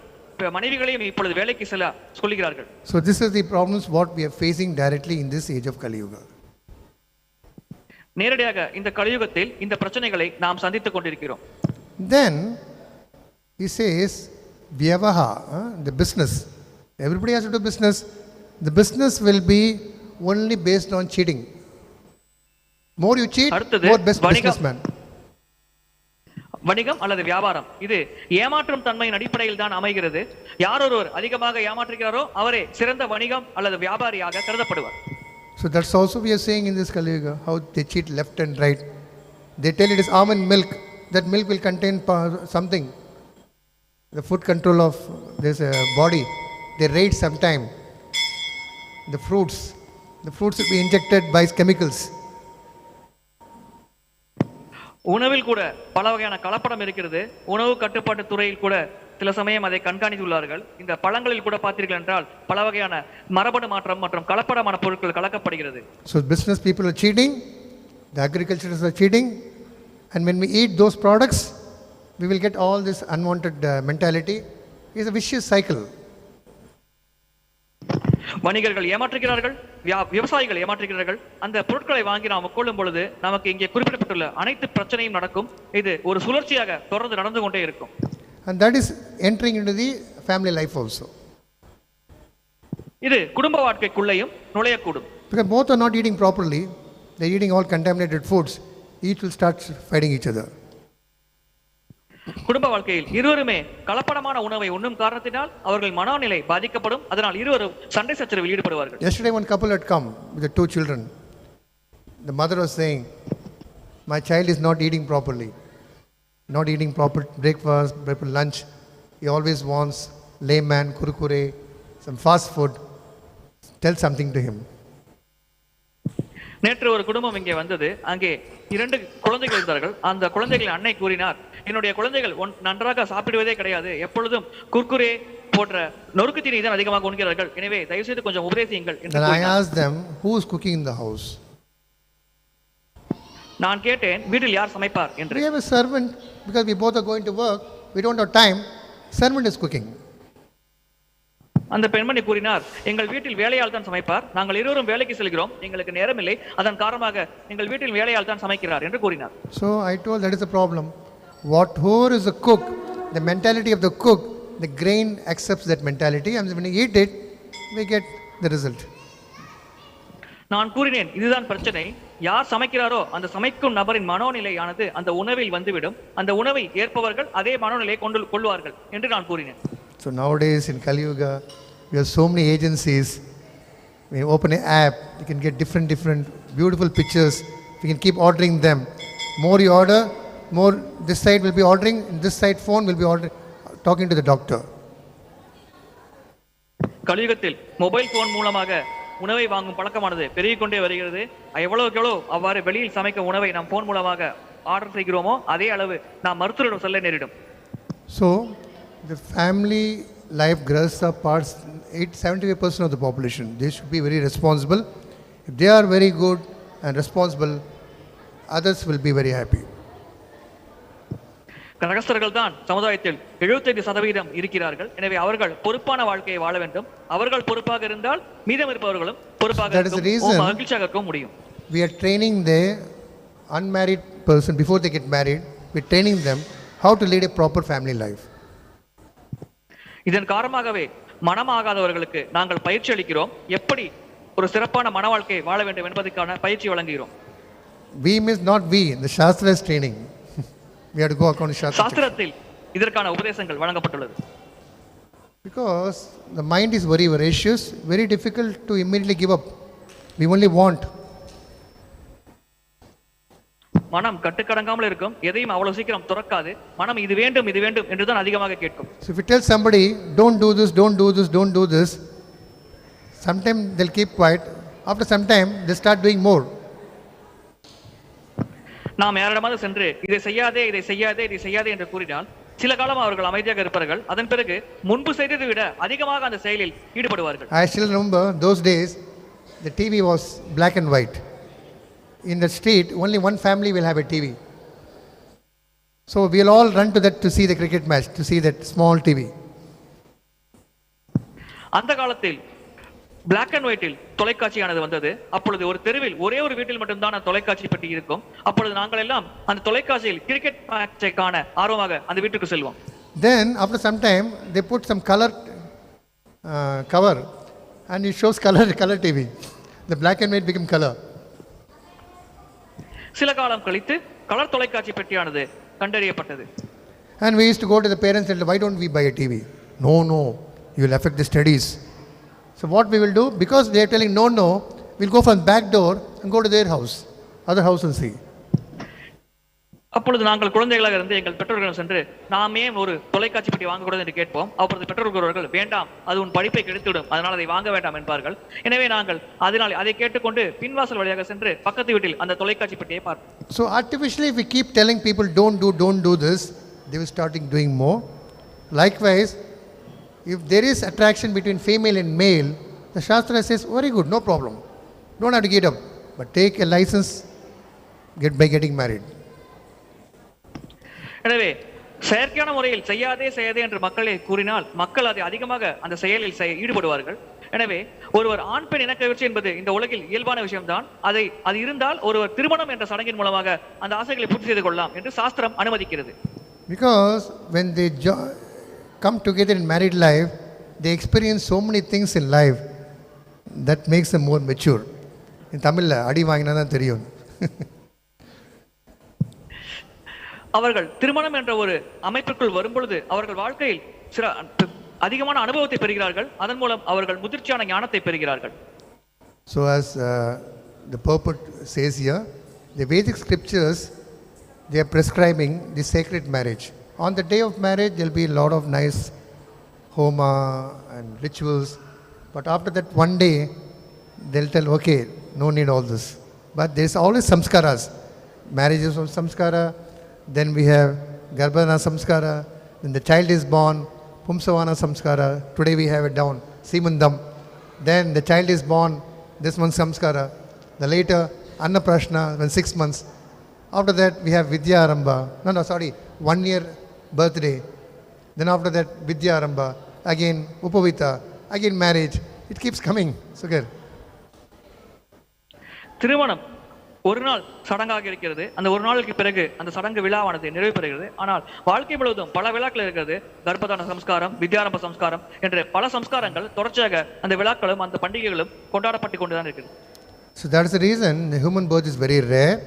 மனைவிகளையும் இப்பொழுது வேலைக்கு செல்ல சொல்கிறார்கள். So this is the problems what we are facing directly in this age of Kali Yuga. நேரடியாக இந்த கலியுகத்தில் இந்த பிரச்சனைகளை நாம் சந்தித்துக் கொண்டிருக்கிறோம். Then he says vyāvahārike, the business. Everybody has to do business. The business will be only based on cheating. More you cheat, more best businessman. வணிகம் அல்லது வியாபாரம் இது ஏமாற்றும் தன்மையின் அடிப்படையில் தான் அமைகிறது. யார் ஒருவர் அதிகமாக ஏமாற்றுகிறாரோ அவரே சிறந்த வணிகம் அல்லது வியாபாரியாக கருதப்படுவார். So that's also we are saying in this Kali Yuga, how they cheat left and right. They tell it is almond milk. That milk will contain something. The food control of this body. They raid sometime. The fruits will be injected by chemicals. உணவில் கூட பல வகையான கலப்படம் இருக்கிறது. உணவு கட்டுப்பாட்டு துறையில் கூட சில சமயம் அதை கண்காணித்துள்ளார்கள். இந்த பழங்களில் கூட பார்த்தீர்கள் என்றால் பல வகையான மரபணு மாற்றம் மற்றும் கலப்படமான பொருட்கள் கலக்கப்படுகிறது. So business people are cheating, the agriculturists are cheating, and when we eat those products, we will get all this unwanted mentality. It's a vicious cycle. வணிகர்கள் ஏமாற்றுகிறார்கள், விவசாயிகள் ஏமாற்றுகிறார்கள். அந்த பொருட்களை வாங்கி நாம் உட்கொள்ளும் பொழுது நமக்கு இங்கே குறிப்பிடப்பட்டுள்ள அனைத்து பிரச்சனையும் நடக்கும். இது ஒரு சுழற்சியாக தொடர்ந்து நடந்து கொண்டே இருக்கும். And that is entering into the family life also. இது குடும்ப வாழ்க்கைக்குள்ளேயும் நுழையக்கூடும். Because both are not eating properly, they are eating all contaminated foods. Each will start fighting each other. குடும்ப வாழ்க்கையில் இருவருமே கலப்படமான உணவை உண்ணும் காரணத்தினால் அவர்கள் மனோநிலை பாதிக்கப்படும். அதனால் இருவரும் சண்டை சச்சரவில் ஈடுபடுவார்கள். Yesterday one couple had come with the 2 children. The mother was saying, my child is not eating properly, not eating proper breakfast, proper lunch. He always wants layman, kurkure, some fast food. Tell something to him. நேற்று ஒரு குடும்பம் இங்கே வந்தது. அங்கே 2 குழந்தைகள் இருந்தார்கள். அந்த குழந்தைகளின் அன்னை கூறினார், என்னுடைய குழந்தைகள் நன்றாக சாப்பிடுவதே கிடையாது, எப்பொழுதும் குர்குரே போன்ற நொறுக்கு தீனி தான் அதிகமாக உண்கிறார்கள். எனவே தயவு செய்து கொஞ்சம் உபதேசியுங்கள் என்று Then I கூறினார். asked them, who is cooking in the house? நான் கேட்டேன், வீட்டில் யார் சமைப்பார் என்று. We have a servant, because we both are going to work, we don't have time. Servant is cooking. அந்த பெண்மணி கூறினார், எங்கள் வீட்டில் வேலையாள் தான் சமைப்பார், நாங்கள் இருவரும் வேலைக்கு செல்கிறோம், எங்களுக்கு நேரம் இல்லை, அதன் காரணமாக எங்கள் வீட்டில் வேலையாள் தான் சமைக்கிறார் என்று கூறினார். So I told that is a problem. Whoever is a cook, the mentality of the cook, the grain accepts that mentality, and when you eat it, we get the result. நான் கூறினேன், இதுதான் பிரச்சனை. யார் சமைக்கிறாரோ அந்த சமைக்கும் நபரின் மனோநிலையானது அந்த உணவில் வந்துவிடும். அந்த உணவை ஏற்பவர்கள் அதே மனோநிலையை கொள்வார்கள் என்று நான் கூறினேன். So nowadays in Kali Yuga, we have so many agencies. We open an app, you can get different beautiful pictures. We can keep ordering them. More you order, more this side will be ordering, and this side phone will be ordering, talking to the doctor. கலியுகத்தில் mobile phone மூலமாக உணவை வாங்கும் பழக்கமானது பெருகிக் கொண்டே வருகிறது. எவ்வளவு அவ்வாறு வெளியில் சமைக்க உணவை நாம் போன் மூலமாக ஆர்டர் செய்கிறோமோ அதே அளவு நாம் மருத்துவரிடம் செல்ல நேரிடும். So the family life growths are parts 75% of the population. They should be very responsible. If they are very good and responsible, others will be very happy. கிரகஸ்தர்கள் தான் சமுதாயத்தில் 75% இருக்கிறார்கள். எனவே அவர்கள் பொறுப்பான வாழ்க்கையை வாழ வேண்டும். அவர்கள் பொறுப்பாக இருந்தால் மீதம் இருப்பவர்களும் பொறுப்பாக மகிழ்ச்சியாக இருக்க முடியும். We are training the unmarried person before they get married. We are training them how to lead a proper family life. இதன் காரணமாகவே மனமாகாதவர்களுக்கு நாங்கள் பயிற்சி அளிக்கிறோம், எப்படி ஒரு சிறப்பான மன வாழ்க்கையை வாழ வேண்டும் என்பதற்கான பயிற்சி வழங்குகிறோம். We means not we, the Shastra's training. We have to go according to Shastra. சாஸ்திரத்தில் இதற்கான உபதேசங்கள் வழங்கப்பட்டுள்ளது. Because the mind is very voracious, very difficult to immediately give up. We only want. மனம் கட்டுக்கடங்காமல் இருக்கும், எதையும் அவ்வளவு சீக்கிரம் துறக்காது. மனம் இது வேண்டும் இது வேண்டும் என்று தான் அதிகமாக கேட்கும். So if you tell somebody, don't do this, don't do this, don't do this, sometimes they'll keep quiet. After some time, they start doing more. நாம் யாரிடமாவது சென்று இதை செய்யாதே இதை செய்யாதே இதை செய்யாதே என்று கூறினால் சில காலம் அவர்கள் அமைதியாக இருப்பார்கள். அதன் பிறகு முன்பு செய்ததை விட அதிகமாக அந்த செயலில் ஈடுபடுவார்கள். I still remember those days, the TV was black and white. In the street, only one family will have a TV. So we'll all run to that to see the cricket match, to see that small TV. அந்த காலத்தில் black and ஒயிட்டில் தொலைக்காட்சியானது வந்தது. அப்பொழுது ஒரு தெருவில் ஒரே ஒரு வீட்டில் மட்டும்தான் அந்த தொலைக்காட்சி பெட்டி இருக்கும். அப்பொழுது நாங்கள் எல்லாம் அந்த தொலைக்காட்சியில் கிரிக்கெட் மேட்சை காண ஆர்வமாக அந்த வீட்டுக்கு செல்வோம். Then after some time, they put some color cover and it shows color TV. The black and white became color. சில காலம் கழித்து கலர் தொலைக்காட்சி பெட்டியானது கண்டறியப்பட்டது. And we used to go to the parents and say, why don't we buy a TV? No, you will affect the studies. So what we will do, because they are telling no, we'll go from back door and go to their house, other house and see. அப்பொழுது நாங்கள் குழந்தைகளாக இருந்து எங்கள் பெற்றோர்கள் சென்று நாமே ஒரு தொலைக்காட்சி பெட்டி வாங்கக்கூடாது என்று கேட்போம். அப்பொழுது பெற்றோர்கள் வேண்டாம், அது உன் படிப்பை கெடுத்துவிடும், அதனால் அதை வாங்க வேண்டாம் என்பார்கள். எனவே நாங்கள் அதனால் அதை கேட்டுக்கொண்டு பின்வாசல் வழியாக சென்று பக்கத்து வீட்டில் அந்த தொலைக்காட்சி பெட்டியை பார்ப்போம். So artificially, if we keep telling people don't do this, they will start doing more. Likewise, if there is attraction between female and male, the Shastra says, very good, no problem. Don't have to get up, but take a license by getting married. எனவே செயற்கையான முறையில் செய்யாதே என்று மக்களை கூறினால் மக்கள் அதை அதிகமாக அந்த செயலில் ஈடுபடுவார்கள். எனவே ஒருவர் ஆண் பெண் இனக்கவர்ச்சி என்பது இந்த உலகில் இயல்பான விஷயம்தான். அது இருந்தால் ஒருவர் திருமணம் என்ற சடங்கின் மூலமாக அந்த ஆசைகளை பூர்த்தி செய்து கொள்ளலாம் என்று சாஸ்திரம் அனுமதிக்கிறது. Because when they come together in married life, they experience so many things in life that makes them more mature. In Tamil, adi vaangina dhaan theriyum. அவர்கள் திருமணம் என்ற ஒரு அமைப்புக்குள் வரும்பொழுது அவர்கள் வாழ்க்கையில் சில அதிகமான அனுபவத்தை பெறுகிறார்கள். அதன் மூலம் அவர்கள் முதிர்ச்சியான ஞானத்தை பெறுகிறார்கள். So as the purport says here, the Vedic scriptures, they are prescribing the sacred marriage. On the day of marriage, there will be a lot of nice homa and rituals. But after that one day, they'll tell, okay, no need all this. But there's always samskaras. Marriage is samskara. Then we have garbhana samskara. When the child is born, puṁstve samskara. Today we have it down, simandam. Then the child is born, this one samskara. The later annaprashna, when 6 months. After that we have vidyārambha. 1 year birthday. Then after that vidyārambha. Again upavita. Again marriage. It keeps coming. So good. திருமணம் ஒரு நாள் சடங்காக இருக்கிறது. அந்த ஒரு நாளுக்கு பிறகு அந்த சடங்கு விழாவானது நிறைவு பெறுகிறது. ஆனால் வாழ்க்கை முழுவதும் பல விழாக்கள் இருக்கிறது. கர்ப்பதான சம்ஸ்காரம், வித்யாரம்ப சம்ஸ்காரம் என்ற பல சம்ஸ்காரங்கள் தொடர்ச்சியாக அந்த விழாக்களும் அந்த பண்டிகைகளும் கொண்டாடப்பட்டு கொண்டுதான் இருக்கிறது. So that is the reason the human birth is very rare,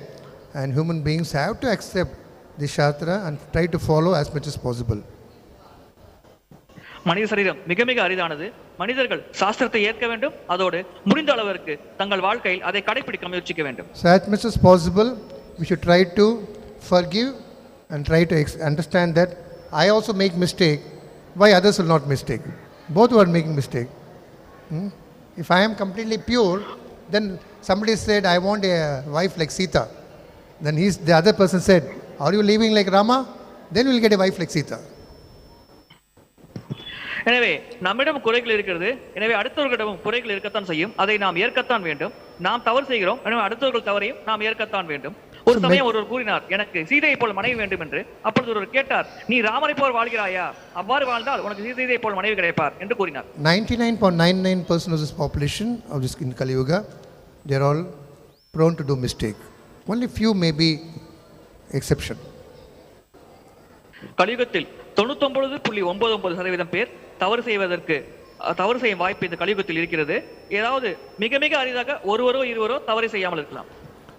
and human beings have to accept the Shastra and try to follow as much as possible. மனித சரீரம் மிக மிக அரிதானது. மனிதர்கள் சாஸ்திரத்தை ஏற்க வேண்டும், அதோடு முடிந்த அளவிற்கு தங்கள் வாழ்க்கையில் அதை கடைபிடிக்க முயற்சிக்க வேண்டும். So as much as possible, we should try to forgive and try to understand that I also make mistake. Why others will not mistake? Both are making mistake. If I am completely pure, then somebody said, I want a wife like Sita. Then the other person said, are you living like Rama? Then we will get a wife like Sita. எனவே நம்மிடம் குறைகள் இருக்கிறது. எனவே அடுத்தவர்களிடமும் குறைகள் இருக்கத்தான் செய்யும். அதை நாம் ஏற்கத்தான் வேண்டும். நாம் தவறு செய்கிறோம், எனவே அடுத்தவர்கள் தவறையும் நாம் ஏற்கத்தான் வேண்டும். ஒரு சமயம் ஒருவர் கூறினார், எனக்கு சீதையை போல் மனைவி வேண்டும் என்று. அப்பொழுது ஒருவர் கேட்டார், நீ ராமரை போல் வாழ்கிறாயா? அவ்வாறு வாழ்ந்தால் உனக்கு சீதையை போல் மனைவி கிடைப்பார் என்று கூறினார். 99.99% of this population of this in Kali Yuga, they are all prone to do mistake. Only few may be exception. கலியுகத்தில் 99.99% பேர் தவறு செய்வதற்கு தவறு செய்யும் வாய்ப்பு இந்த கலியுகத்தில் இருக்கிறது. ஏதாவது மிக மிக அரிதாக ஒருவரோ இருவரோ தவறு செய்யாமல் இருக்கலாம்.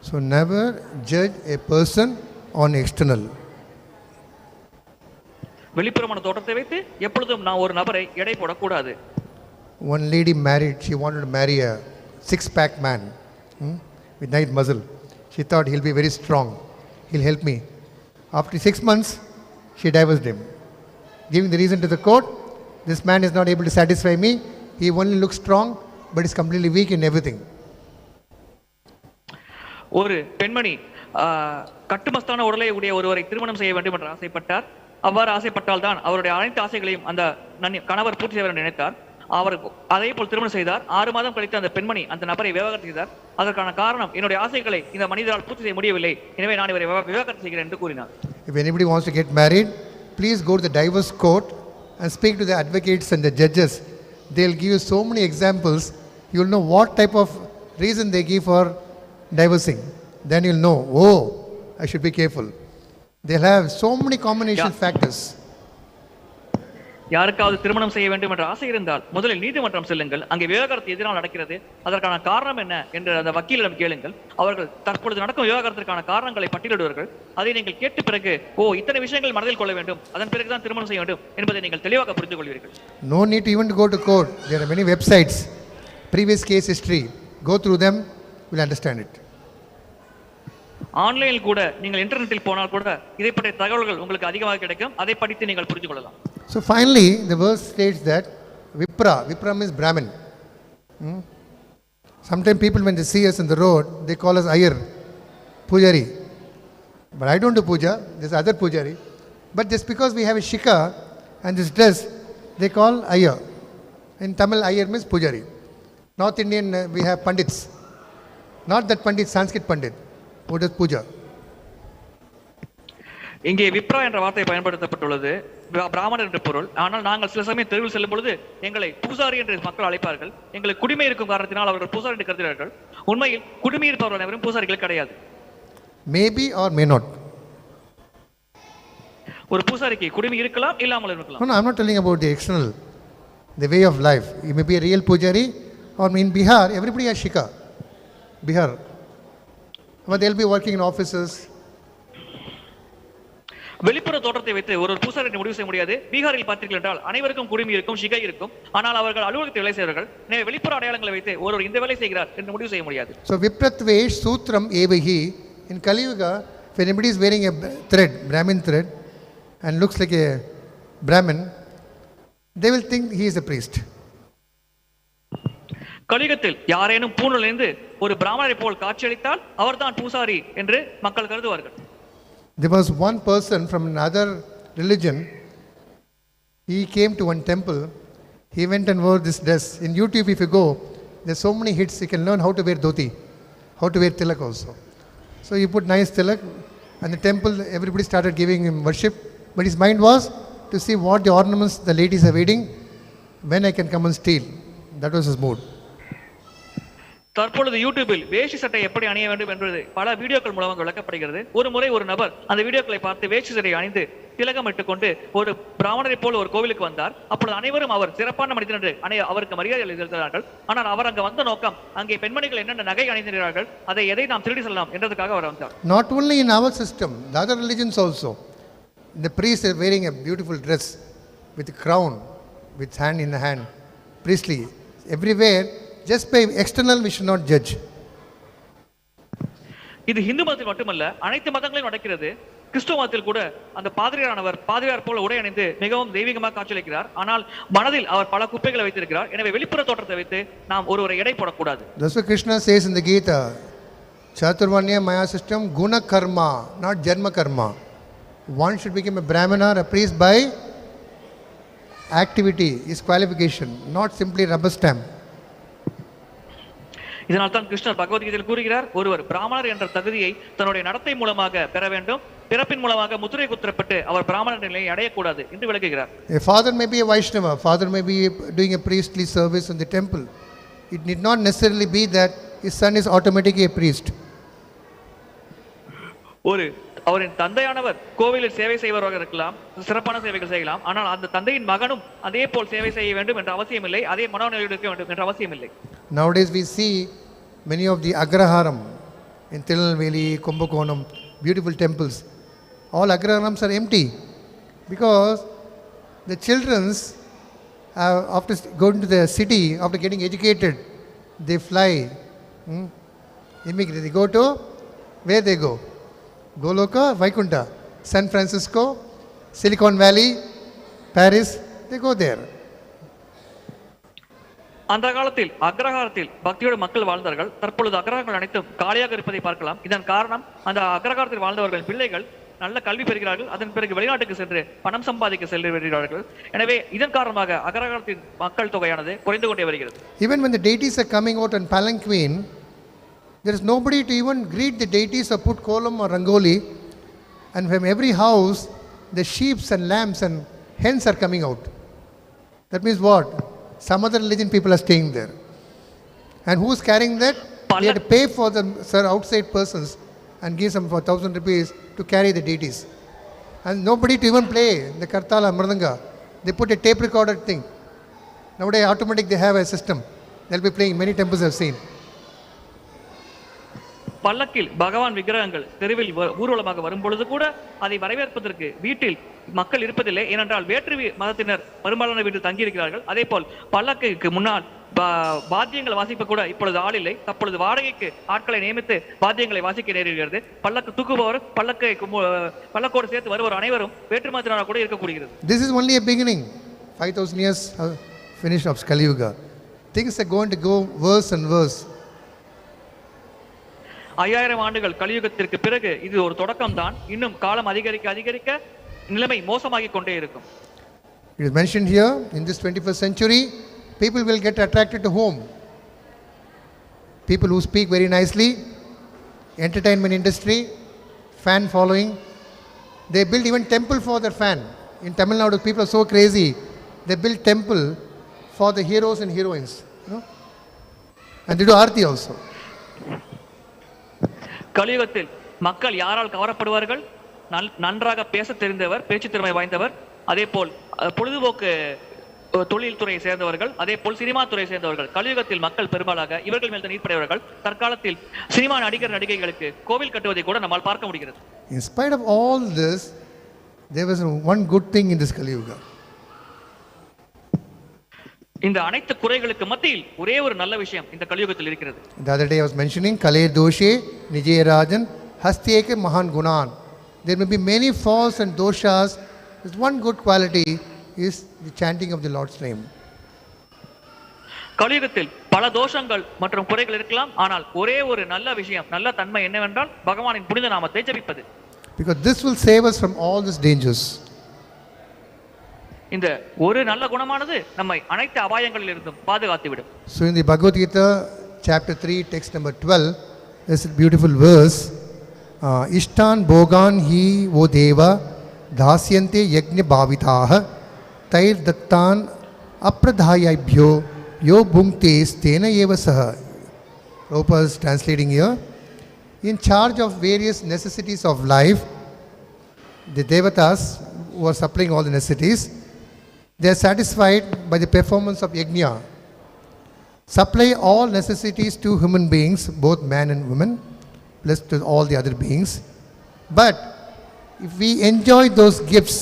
So never judge a person on external. வெளிப்புறமான தோற்றத்தை வைத்து எப்பொழுதும் நான் ஒரு நபரை எடை போடக்கூடாது. One lady married, she wanted to marry a six-pack man with nice muscle. She thought he'll be very strong, he'll help me. After 6 months, she divorced him, giving the reason to the court, this man is not able to satisfy me, he only looks strong, but is completely weak in everything. ஒரு பெண்மணி கட்டுமஸ்தான உடலை உடைய ஒருவரை திருமணம் செய்ய வேண்டும் என்று ஆசைப்பட்டார். அவ்வாறு ஆசைப்பட்டால் தான் அவருடைய அனைத்து ஆசைகளையும் அந்த கணவர் பூர்த்தி செய்ய நினைத்தார். அவர் அதே போல் திருமணம் செய்தார். 6 மாதம் கழித்து அந்த பெண்மணி அந்த நபரை விவாகரத்து செய்தார். அதற்கான காரணம் என்னுடைய ஆசைகளை இந்த மனிதரால் பூர்த்தி செய்ய முடியவில்லை, எனவே நான் இவரை விவாகரத்து செய்கிறேன் என்று கூறினார். If anybody wants to get married, please go to the divorce court and speak to the advocates and the judges. They'll give you so many examples. You'll know what type of reason they give for divorcing. Then you'll know, oh, I should be careful. They'll have so many combination factors. யாருக்காவது திருமணம் செய்ய வேண்டும் என்ற ஆசை இருந்தால் முதலில் நீதிமன்றம் செல்லுங்கள். அங்கே விவாகரத்து எதிரால் நடக்கிறது, அதற்கான காரணம் என்ன என்று அந்த வக்கீலிடம் கேளுங்கள். அவர்கள் தற்பொழுது நடக்கும் விவாகரத்திற்கான காரணங்களை பட்டியலிடுவார்கள். அதை நீங்கள் கேட்ட பிறகு இத்தனை விஷயங்கள் மனதில் கொள்ள வேண்டும், அதன் பிறகுதான் திருமணம் செய்ய வேண்டும் என்பதை நீங்கள் தெளிவாக புரிந்து கொள்வீர்கள். No need to even go to court. There are many websites, previous case history. Go through them, you'll understand it. ஆன்லைனில் கூட நீங்கள் இன்டர்நெட்டில் போனால் கூட இதை பற்றிய தகவல்கள் உங்களுக்கு அதிகமாக கிடைக்கும். அதை படித்து நீங்கள் புரிந்து கொள்ளலாம். So finally, the verse states that Vipra means Brahmin. Sometimes people when they see us in the road, they call us Ayar, Pujari. But I don't do puja, there's other Pujari. But just because we have a shika and this dress, they call Ayar. In Tamil, Ayar means Pujari. North Indian, we have Pandits. Not that Pandit, Sanskrit Pandit, who does puja. இங்கே விப்ரா என்ற வார்த்தை பயன்படுத்தப்பட்டுள்ளது. பிராமணர் என்ற பொருள். ஆனால் நாங்கள் சில சமயம் தெருவில் செல்லும் பொழுது எங்களை பூசாரி என்று மக்கள் அழைப்பார்கள். எங்களுக்கு குடிமை இருக்கும் காரணத்தினால் அவர்கள் பூசாரி என்று கருதுகிறார்கள். உண்மையில் குடிமை இருப்பவர்கள் அனைவரும் பூசாரிகள் கிடையாது. Maybe or may not. ஒரு பூசாரிக்கு குடிமை இருக்கலாம், இல்லாமல் இருக்கலாம். No, I'm not telling about the external, the way of life. You may be a real pujari, or in Bihar, everybody has shika. Bihar. But they'll be working in offices. வெளிப்புற தோற்றத்தை வைத்து ஒரு பூசாரி முடிவு செய்ய முடியாது. பீகாரில் பார்த்தீர்கள் என்றால் அனைவருக்கும் குடிமை இருக்கும், சிகை இருக்கும். ஆனால் அவர்கள் அலுவலகத்தில் வேலை செய்வார்கள். எனவே வெளிப்புற அடையாளங்களை வைத்து ஒருவர் இந்த வேலை செய்கிறார் என்று முடிவு செய்ய முடியாது. So vipratve sūtram evahi. In Kali Yuga, if anybody is wearing a thread, Brahmin thread, and looks like a Brahmin, they will think he is a priest. கலியுகத்தில் யாரேனும் பூணூலிலிருந்து ஒரு பிராமணரை போல் காட்சியளித்தால் அவர்தான் பூசாரி என்று மக்கள் கருதுவார்கள். There was one person from another religion. He came to one temple. He went and wore this dress. In YouTube, if you go, there's so many hits. You can learn how to wear dhoti, how to wear tilak also. So he put nice tilak, and the temple, everybody started giving him worship. But his mind was to see what the ornaments the ladies are wearing, when I can come and steal. That was his mood. தற்பொழுது யூடியூபில் வேஷ்டி சட்டை எப்படி அணிய வேண்டும் என்பது பல வீடியோக்கள் மூலமாக விளக்கப்படுகிறது. ஒரு முறை ஒரு நபர் அந்த வீடியோக்களை பார்த்து வேஷ்டி சட்டை அணிந்து திலகம் இட்டுக்கொண்டு ஒரு பிராமணரை போல் ஒரு கோவிலுக்கு வந்தார். அப்பொழுது அனைவரும் அவர் சிறப்பான மனிதன் என்று அவருக்கு மரியாதை செலுத்தினார்கள். ஆனால் அவர் அங்கு வந்த நோக்கம் அங்கே பெண்மணிகள் என்னென்ன நகை அணிந்திருக்கிறார்கள், அதை எதை நாம் திருடி செல்லலாம் என்றதுக்காக அவர் வந்தார். Not only in our system, the other religions also. The priests are wearing a beautiful dress with a crown, with hand in the hand, priestly. Everywhere. Just by external, we should not judge. இது இந்து மதத்தில் மட்டுமல்ல, அனைத்து மதங்களிலும் நடக்கிறது. கிறிஸ்துவ மதத்தில் கூட அந்த பாதிரியார் போல உடை அணிந்து மிகவும் தெய்வீகமாக காட்சியளிக்கிறார். ஆனால் மனதில் அவர் பல குப்பைகளை வைத்திருக்கிறார். எனவே வெளிப்புற தோற்றத்தை வைத்து நாம் ஒருவரை எடை போடக்கூடாது. That's what Krishna says in the Gita. Chaturvanya Maya system, guna karma, not janma karma. One should become a brahmana or a priest by activity, his qualification, not simply rubber stamp. இதனால் தான் கிருஷ்ணர் பகவத்கீதையில் கூறுகிறார், ஒருவர் பிராமணர் என்ற தகுதியை தன்னுடைய நடத்தை மூலமாக பெற வேண்டும், பிறப்பின் மூலமாக முத்திரை குத்தப்பட்டு அவர் பிராமணர் நிலையை அடையக்கூடாது என்று விளக்குகிறார். A father may be a Vaishnava, father may be doing a priestly service in the temple. It need not necessarily be that his son is automatically a priest. ஒரு அவரின் தந்தையானவர் கோவிலில் சேவை செய்வராக இருக்கலாம், சிறப்பான சேவைகள் செய்யலாம். ஆனால் அந்த தந்தையின் மகனும் அதே போல் சேவை செய்ய வேண்டும் என்ற அவசியம் இல்லை, அதே மனோநிலையில் இருக்க வேண்டும் என்ற அவசியம் இல்லை. Nowadays we see many of the agraharam in Tirunelveli, Kumbakonam, beautiful temples. All agraharams are empty because the children's after going to the city, after getting educated, they fly. Immediately they go to, where they go? Goloka, Vaikunta, San Francisco, Silicon Valley, Paris, they go there. அந்த காலத்தில் அக்ரஹாரத்தில் பக்தியோடு மக்கள் வாழ்ந்தார்கள். தற்பொழுது அக்ரஹாரங்கள் அனைத்தும் காலியாக இருப்பதை பார்க்கலாம். இதன் காரணம் அந்த அக்ரஹாரத்தில் வாழ்ந்தவர்கள் பிள்ளைகள் நல்ல கல்வி பெறுகிறார்கள், அதன் பிறகு வெளிநாட்டுக்கு சென்று பணம் சம்பாதிக்க சென்று வருகிறார்கள். எனவே இதன் காரணமாக அக்ரஹாரத்தின் மக்கள் தொகையானது குறைந்து கொண்டே வருகிறது. Even when the deities are coming out on palanquin, there is nobody to even greet the deities or put kolam or rangoli, and from every house the sheep and lambs and hens are coming out. That means what? Some other religion people are staying there. And who is carrying that? They have to pay for the outside persons and give some for 1,000 rupees to carry the deities. And nobody to even play the kartala, mridanga. They put a tape recorder thing. Nowadays automatic they have a system. They'll be playing. Many temples I've seen. பல்லக்கில் பகவான் விக்கிரகங்கள் தெருவில் ஊர்வலமாக வரும் பொழுது கூட அதை வரவேற்பதற்கு வீட்டில் மக்கள் இருப்பதில்லை. ஏனென்றால் வேற்று மதத்தினர் பெரும்பாலான வீட்டில் தங்கியிருக்கிறார்கள். அதே போல் பல்லக்கு முன்னால் வாத்தியங்கள் வாசிப்ப கூட இப்பொழுது ஆள் இல்லை. தற்பொழுது வாடகைக்கு ஆட்களை நியமித்து வாத்தியங்களை வாசிக்க நேரிடுகிறது. பல்லக்கு தூக்குபவர் பல்லக்கோடு சேர்த்து வருவர் அனைவரும் வேற்று மதத்தினராக கூட இருக்கக்கூடியது. This is only a beginning. 5,000 years finished of Kali Yuga. Things are going to go worse and worse. 5000 ஆண்டுகள் கலியுகத்திற்கு பிறகு இது ஒரு தொடக்கம் தான். இன்னும் காலம் அதிகரிக்க அதிகரிக்க நிலைமை மோசமாகிக் கொண்டே இருக்கும். It is mentioned here, in this 21st century, people will get attracted to whom? People who speak very nicely, entertainment industry, fan following. They build even temple for their fan. In Tamil Nadu, people are so crazy. They build temple for the heroes and heroines. You know? And they do aarti also. கலியுகத்தில் மக்கள் யாரால் கவரப்படுவார்கள்? நன்றாக பேச தெரிந்தவர், பேச்சு திறமை வாய்ந்தவர், அதே போல் பொழுதுபோக்கு தொழில் துறையை சேர்ந்தவர்கள், அதே போல் சினிமா துறையை சேர்ந்தவர்கள். கலியுகத்தில் மக்கள் பெரும்பாலாக இவர்கள் மேல் ஈர்ப்படையவர்கள். தற்காலத்தில் சினிமா நடிகர் நடிகைகளுக்கு கோவில் கட்டுவதை கூட நம்மால் பார்க்க முடிகிறது. In spite of all this, there was one good thing in this Kali Yuga. இந்த அனைத்து குறைகளுக்கு மத்தியில் ஒரே ஒரு நல்ல விஷயம் இந்த கலியுகத்தில் இருக்கிறது. The other day I was mentioning Kale doshe nije rajan hastiyeke mahan gunan. There may be many faults and doshas. There's one good quality is the chanting of the Lord's name. கலியுகத்தில் பல தோஷங்கள் மற்றும் குறைகள் இருக்கலாம், ஆனால் ஒரே ஒரு நல்ல விஷயம், நல்ல தன்மை என்னவென்றால் பகவானின் புனித நாமத்தை ஜெபிப்பது. Because this will save us from all these dangers. இந்த ஒரு நல்ல குணமானது நம்மை அனைத்து அபாயங்களில் இருந்தும் பாதுகாத்து விடும். So in the Bhagavad Gita chapter 3 text number 12, there's a beautiful verse. Ishtan bhogan hi vo deva dhasyante yajna bhavitaah tair dattan apradhayabhyo yo bhunkte stena eva saha. Prabhupada is translating here. In charge of various necessities of life, the devatas who are supplying all the necessities, they are satisfied by the performance of yajna. Supply all necessities to human beings, both man and woman, plus to all the other beings. But if we enjoy those gifts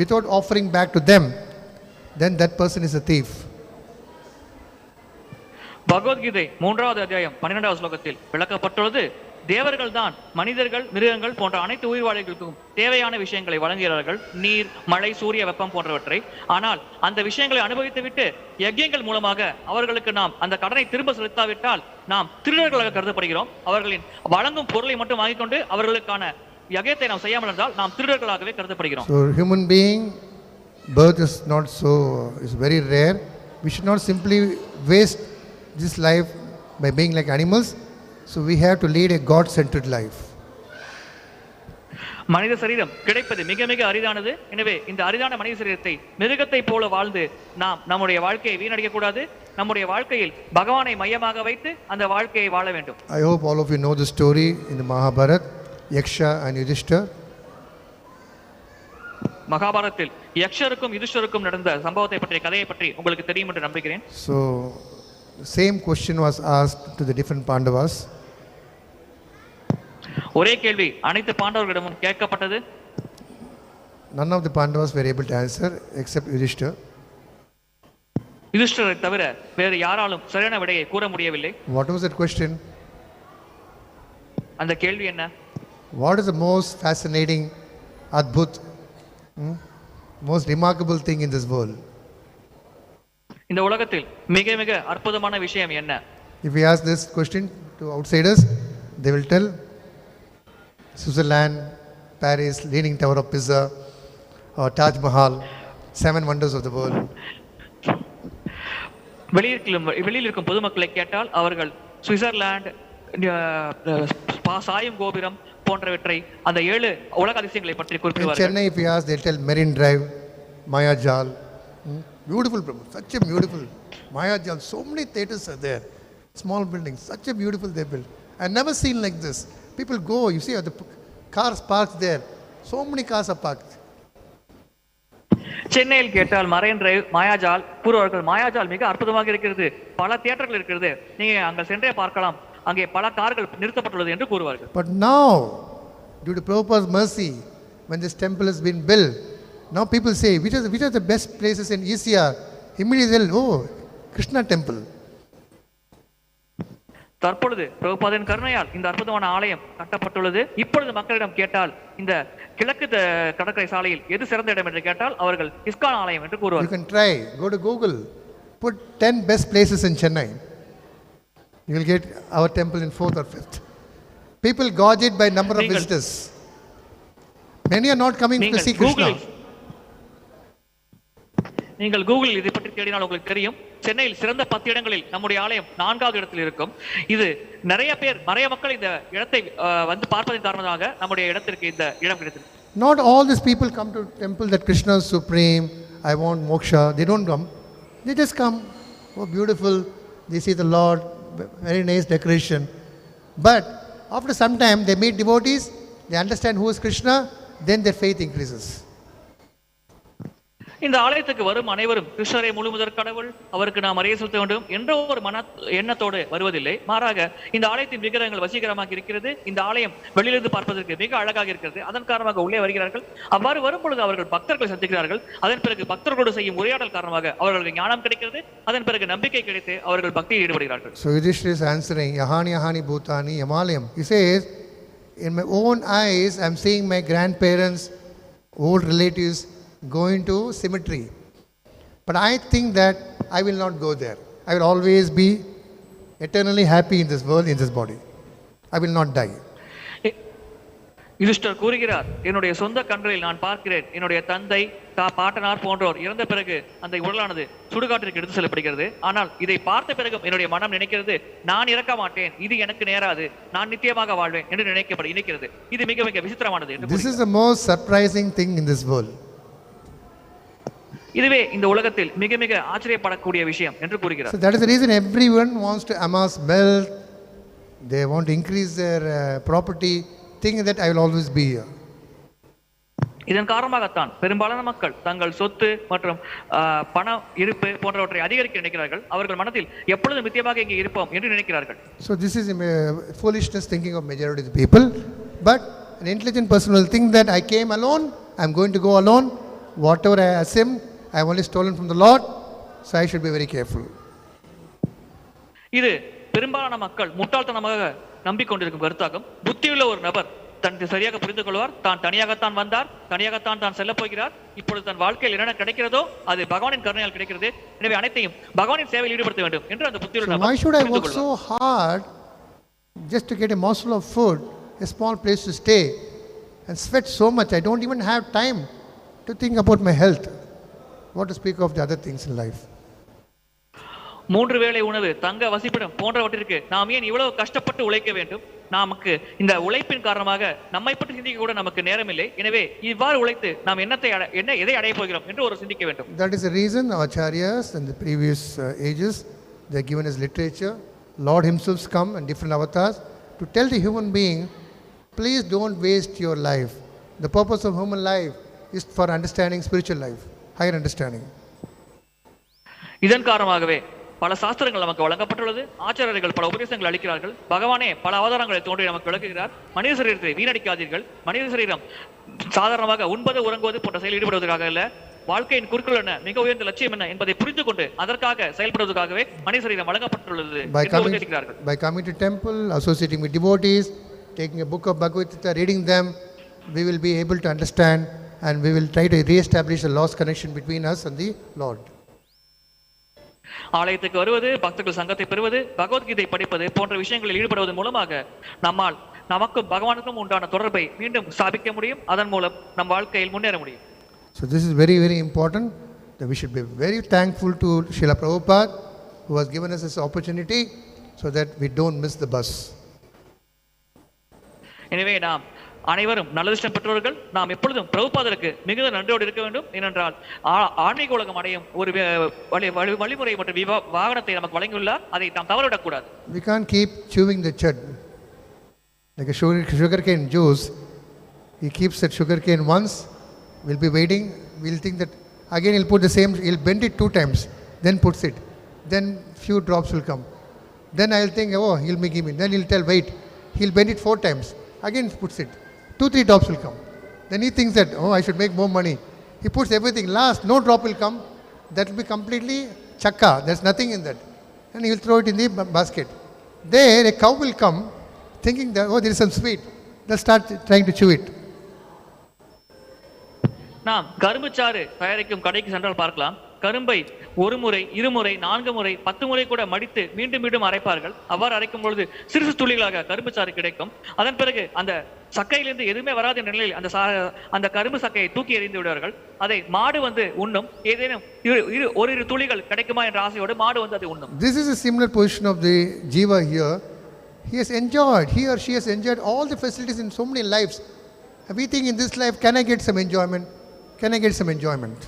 without offering back to them, then that person is a thief. Bhagavad Gita 3வது அத்தியாயம் 12வது ஸ்லோகத்தில் விளக்கப்பட்டுள்ளது. தேவர்கள் தான் மனிதர்கள், மிருகங்கள் போன்ற அனைத்து உயிர்வாழிகளுக்கும் தேவையான விஷயங்களை வழங்குகிறார்கள், நீர், மழை, சூரிய வெப்பம் போன்றவற்றை. ஆனால் அந்த விஷயங்களை அனுபவித்துவிட்டு யஜ்யங்கள் மூலமாக அவர்களுக்கு நாம் அந்த கடனை திரும்ப செலுத்தாவிட்டால் நாம் திருடர்களாக கருதப்படுகிறோம். அவர்களின் வழங்கும் பொருளை மட்டும் வாங்கிக் கொண்டு அவர்களுக்கான யஜ்யத்தை நாம் செய்யாமல் இருந்தால் நாம் திருடர்களாகவே கருதப்படுகிறோம். So human being birth is not so, is very rare. We should not simply waste this life by being like animals. So we have to lead a God-centered life. மனித சரீரம் கிடைப்பது மிக மிக அரிதானது. எனவே இந்த அரிதான மனித சரீரத்தை மிருகத்தை போல வாழ்ந்து நாம் நம்முடைய வாழ்க்கையை வீணடிக்க கூடாது. நம்முடைய வாழ்க்கையில் பகவானை மையமாக வைத்து அந்த வாழ்க்கையை வாழ வேண்டும். I hope all of you know the story in the Mahabharata Yaksha and Yudhishthira. மகாபாரதத்தில் யக்ஷருக்கும் யுதிஷ்டருக்கும் நடந்த சம்பவத்தை பற்றிய கதையை பற்றி உங்களுக்கு தெரியும் என்று நம்புகிறேன். So the same question was asked to the different Pandavas. ஒரே கேள்வி அனைத்து பாண்டவர்களிடமும் கேட்கப்பட்டது. None of the Pandavas were able to answer except Yudhishthira. யுதிஷ்டரை தவிர வேறு யாராலும் சரியான விடையை கூற முடியவில்லை. What was that question? அந்த கேள்வி என்ன? What is the most fascinating, adbhut, most remarkable thing in this world? இந்த உலகத்தில் மிக மிக அற்புதமான விஷயம் என்ன? If we ask this question to outsiders, they will tell Switzerland, Paris, Leaning Tower of Pisa, or Taj Mahal, 7 wonders of the world. வெளியில் இருக்கும் பொதுமக்களை கேட்டால் அவர்கள் சுவிட்சர்லாந்து, சாயும் கோபுரம் போன்றவற்றை அந்த 7 உலக அதிசயங்களை பற்றி In குறிப்பிடுவார்கள். Chennai, if you ask, they'll tell Marine Drive, Māyā. Beautiful, such a beautiful Māyā. So many theatres are there, small buildings, such a beautiful they built. I've never seen like this. People go, you see the cars parked there. So many cars are parked. சென்னையில் கேட்டால் marine drive, Mayajaal கூறுவார்கள். மாயாஜால் மிக அற்புதமாக இருக்கிறது, பல தியேட்டர்கள் இருக்கிறது, நீங்க அங்க சென்றே பார்க்கலாம், அங்கே பல கார்கள் நிறுத்தப்பட்டுள்ளது என்று கூறுவார்கள். But now, due to Prabhupada's mercy, when this temple has been built, now people say, which are the best places in ECR? Immediately they'll, oh, Krishna temple. தற்பொழுது பிரபுபாதின் கருணையால் இந்த அற்புதமான ஆலயம் கட்டப்பட்டுள்ளது. இப்பொழுது மக்களிடம் கேட்டால் இந்த கிழக்கு கடற்கரை சாலையில் எது சிறந்த இடம் என்று கேட்டால் அவர்கள் இஸ்கான் ஆலயம் என்று கூறுவார்கள். You can try, go to Google, put 10 best places in Chennai. You will get our temple in 4th or 5th. People gauge it by number of visitors. Many are not coming to see Krishna. நீங்கள் கூகுளில் இதை பற்றி தேடினால் உங்களுக்கு தெரியும், சென்னையில் சிறந்த 10 இடங்களில் நம்முடைய ஆலயம் 4வது இடத்தில் இருக்கும். இது நிறைய மக்கள் இந்த இடத்தை வந்து பார்ப்பதன் காரணமாக நம்முடைய இடத்திற்கு இந்த இடம் கிடைத்தது. Not all these people come to temple that Krishna is supreme, I want moksha. They don't come. They just come. Oh, beautiful. They see the Lord, very nice decoration. But after some time they meet devotees, they understand who is Krishna, then their faith increases. இந்த ஆலயத்துக்கு வரும் அனைவரும் கிருஷ்ணரை முழுமுதற் கடவுள், அவருக்கு நாம் மரியாதை செலுத்த வேண்டும் என்ற ஒரு எண்ணத்தோடு வருவதில்லை. மாறாக இந்த ஆலயத்தின் விக்கிரகங்கள் வசீகரமாக இருக்கிறது, இந்த ஆலயம் வெளியிலிருந்து பார்ப்பதற்கு மிக அழகாக இருக்கிறது, அதன் காரணமாக உள்ளே வருகிறார்கள். அவ்வாறு வரும் பொழுது அவர்கள் பக்தர்களை சந்திக்கிறார்கள். அதன் பிறகு பக்தர்களோடு செய்யும் உரையாடல் காரணமாக அவர்களுக்கு ஞானம் கிடைக்கிறது. அதன் பிறகு நம்பிக்கை கிடைத்து அவர்கள் பக்தியில் ஈடுபடுகிறார்கள். So Yudhishthira is answering, Yahani Yahani Bhutani Yamalayam. He says, in my own eyes I am seeing my grandparents, old relatives going to cemetery. But I think that I will not go there. I will always be eternally happy in this world, in this body. I will not die. Yudhishthira கூறுகிறார், என்னுடைய சொந்த கண்களில் நான் பார்க்கிறேன், என்னுடைய தந்தை, பாட்டனார் போன்றோர் இறந்த பிறகு அந்த உடலானது சுடுகாட்டிற்கு எடுத்து செல்லப்படுகிறது. ஆனால் இதை பார்த்த பிறகு என்னுடைய மனம் நினைக்கிறது, நான் இறக்க மாட்டேன், இது எனக்கு நேராது, நான் நித்தியமாக வாழ்வேன் என்று நினைக்கிறது. இது மிக மிக விசித்திரமானது. This is the most surprising thing in this world. இதுவே இந்த உலகத்தில் மிக மிக ஆச்சரியப்படக்கூடிய விஷயம் என்று கூறுகிறார். So that is the reason everyone wants to amass wealth, they want to increase their property, thinking that I will always be here. இதன் காரணமாகத்தான் பெரும்பாலான மக்கள் தங்கள் சொத்து மற்றும் பண இருப்பு போன்றவற்றை அதிகரிக்க நினைக்கிறார்கள். அவர்கள் மனதில் எப்பொழுதும் நித்தியமாக இங்கே இருப்போம் என்று நினைக்கிறார்கள். So this is foolishness thinking of majority of the people. But an intelligent person will think that I came alone, I am going to go alone. Whatever I assume, I have only stolen from the Lord, so I should be very careful. இது பெரும்பாலான மக்கள் முட்டாள்தனமாக நம்பிக்கொண்டிருக்கும் கருத்தாகும். புத்தியுள்ள ஒரு நபர் தன் சரியாக புரிந்து கொள்வார், தான் தனியாகத்தான் வந்தார், தனியாகத்தான் தான் செல்ல போகிறார், இப்பொழுது தன் வாழ்க்கையில் என்ன கிடைக்கிறதோ அது பகவானின் கருணையால் கிடைக்கிறது, எனவே அனைத்தையும் பகவானின் சேவையில் ஈடுபடுத்த வேண்டும் என்று அந்த புத்தியுள்ள நபர். Why should I work so hard just to get a morsel of food, a small place to stay, and sweat so much? I don't even have time to think about my health. What to speak of the other things in life? 3 வேளை உணவு, தங்க வசிப்பிடம் போன்றவற்றிற்கு நாம் ஏன் இவ்வளவு கஷ்டப்பட்டு உழைக்க வேண்டும்? நமக்கு இந்த உழைப்பின் காரணமாக நம்மை பற்றி சிந்திக்க கூட நமக்கு நேரம் இல்லை. எனவே இவ்வாறு உழைத்து நாம் எதை அடைய போகிறோம் என்று ஒரு சிந்திக்க வேண்டும். That is the reason our acharyas in the previous ages, they are given as literature. Lord himself come in different avatars to tell the human being please don't waste your life. The purpose of human life is for understanding spiritual life, higher understanding. இதன் காரணமாகவே பல சாஸ்திரங்கள் நமக்கு வழங்கப்பட்டுள்ளது. ஆச்சாரியர்கள் பல உபதேசங்கள் அளிக்கிறார்கள். பகவானே பல அவதாரங்களை தோன்றி நமக்கு விளக்குகிறார். மனித சரீரத்தை வீணடிக்காதீர்கள். மனித சரீரம் சாதாரணமாக உண்பது உறங்குவது போன்ற செயல் ஈடுபடுவதற்காக அல்ல. வாழ்க்கையின் குறுக்கள் என்ன, மிக உயர்ந்த லட்சியம் என்ன என்பதை புரிந்து கொண்டு அதற்காக செயல்படுவதற்காகவே மனித சரீரம் வழங்கப்பட்டுள்ளது. By coming to temple, associating with devotees, taking a book of Bhagavad Gita, reading them, we will be able to understand and we will try to re-establish a lost connection between us and the Lord. ஆலயத்துக்கு வருவது, பக்தர்கள் சங்கத்தை பெறுவது, பகவத்கீதை படிப்பது போன்ற விஷயங்களில் ஈடுபடுவதன் மூலமாக நம்மால் நமக்கும் பகவானுக்கும் உண்டான தொடர்பை மீண்டும் ஸ்தாபிக்க முடியும். அதன் மூலம் நம் வாழ்க்கையில் முன்னேற முடியும். So this is very, very important that we should be very thankful to Srila Prabhupada who has given us this opportunity so that we don't miss the bus. எனவே நாம் அனைவரும் நல்லதிஷ்டம் பெற்றவர்கள். நாம் எப்பொழுதும் பிரபுபாதருக்கு மிகுந்த நன்றியோடு இருக்க வேண்டும். ஏனென்றால் ஆன்மீக உலகம் அடையும் ஒரு வழிமுறை மற்றும் வாகனத்தை நமக்கு வழங்கியுள்ளார். அதை நாம் தவறவிடக் கூடாது. We can't keep chewing the chud like a sugarcane juice. He keeps that sugarcane once. We'll be waiting. We'll think that again he'll put the same. He'll bend it 2 times, then puts it. Then few drops will come. Then I'll think, oh, he'll make me. Then he'll tell, wait. He'll bend it 4 times. Again puts it. 2-3 drops will come. Then he thinks that, oh, I should make more money. He puts everything. Last, no drop will come. That will be completely chakka. There's nothing in that. And he will throw it in the basket. There, a cow will come, thinking that, oh, there is some sweet. They'll start trying to chew it. நாம் கரும்புச்சாறு தயாரிக்கும் கடைக்கு சென்றால் பார்க்கலாம். கரும்பை 1 முறை 2 முறை 4 முறை 10 முறை கூட மடித்து மீண்டும் மீண்டும் அரைப்பார்கள். அவ்வாறு அரைக்கும் பொழுது சிறு துளிகளாக கரும்புச்சாறு கிடைக்கும். அதன் பிறகு அந்த சக்கையிலிருந்து எதுவுமே வராத நிலையில் அந்த கரும்பு சக்கையை தூக்கி எறிந்து விடுவார்கள். அதை மாடு உண்ணும். ஏதேனும் ஒரு துளிகள் கிடைக்குமா என்ற ஆசையோடு மாடு அதை உண்ணும். This is a similar position of the jiva here. He has enjoyed, he or she has enjoyed all the facilities in so many lives. We think in this life, can I get some enjoyment? Can I get some enjoyment?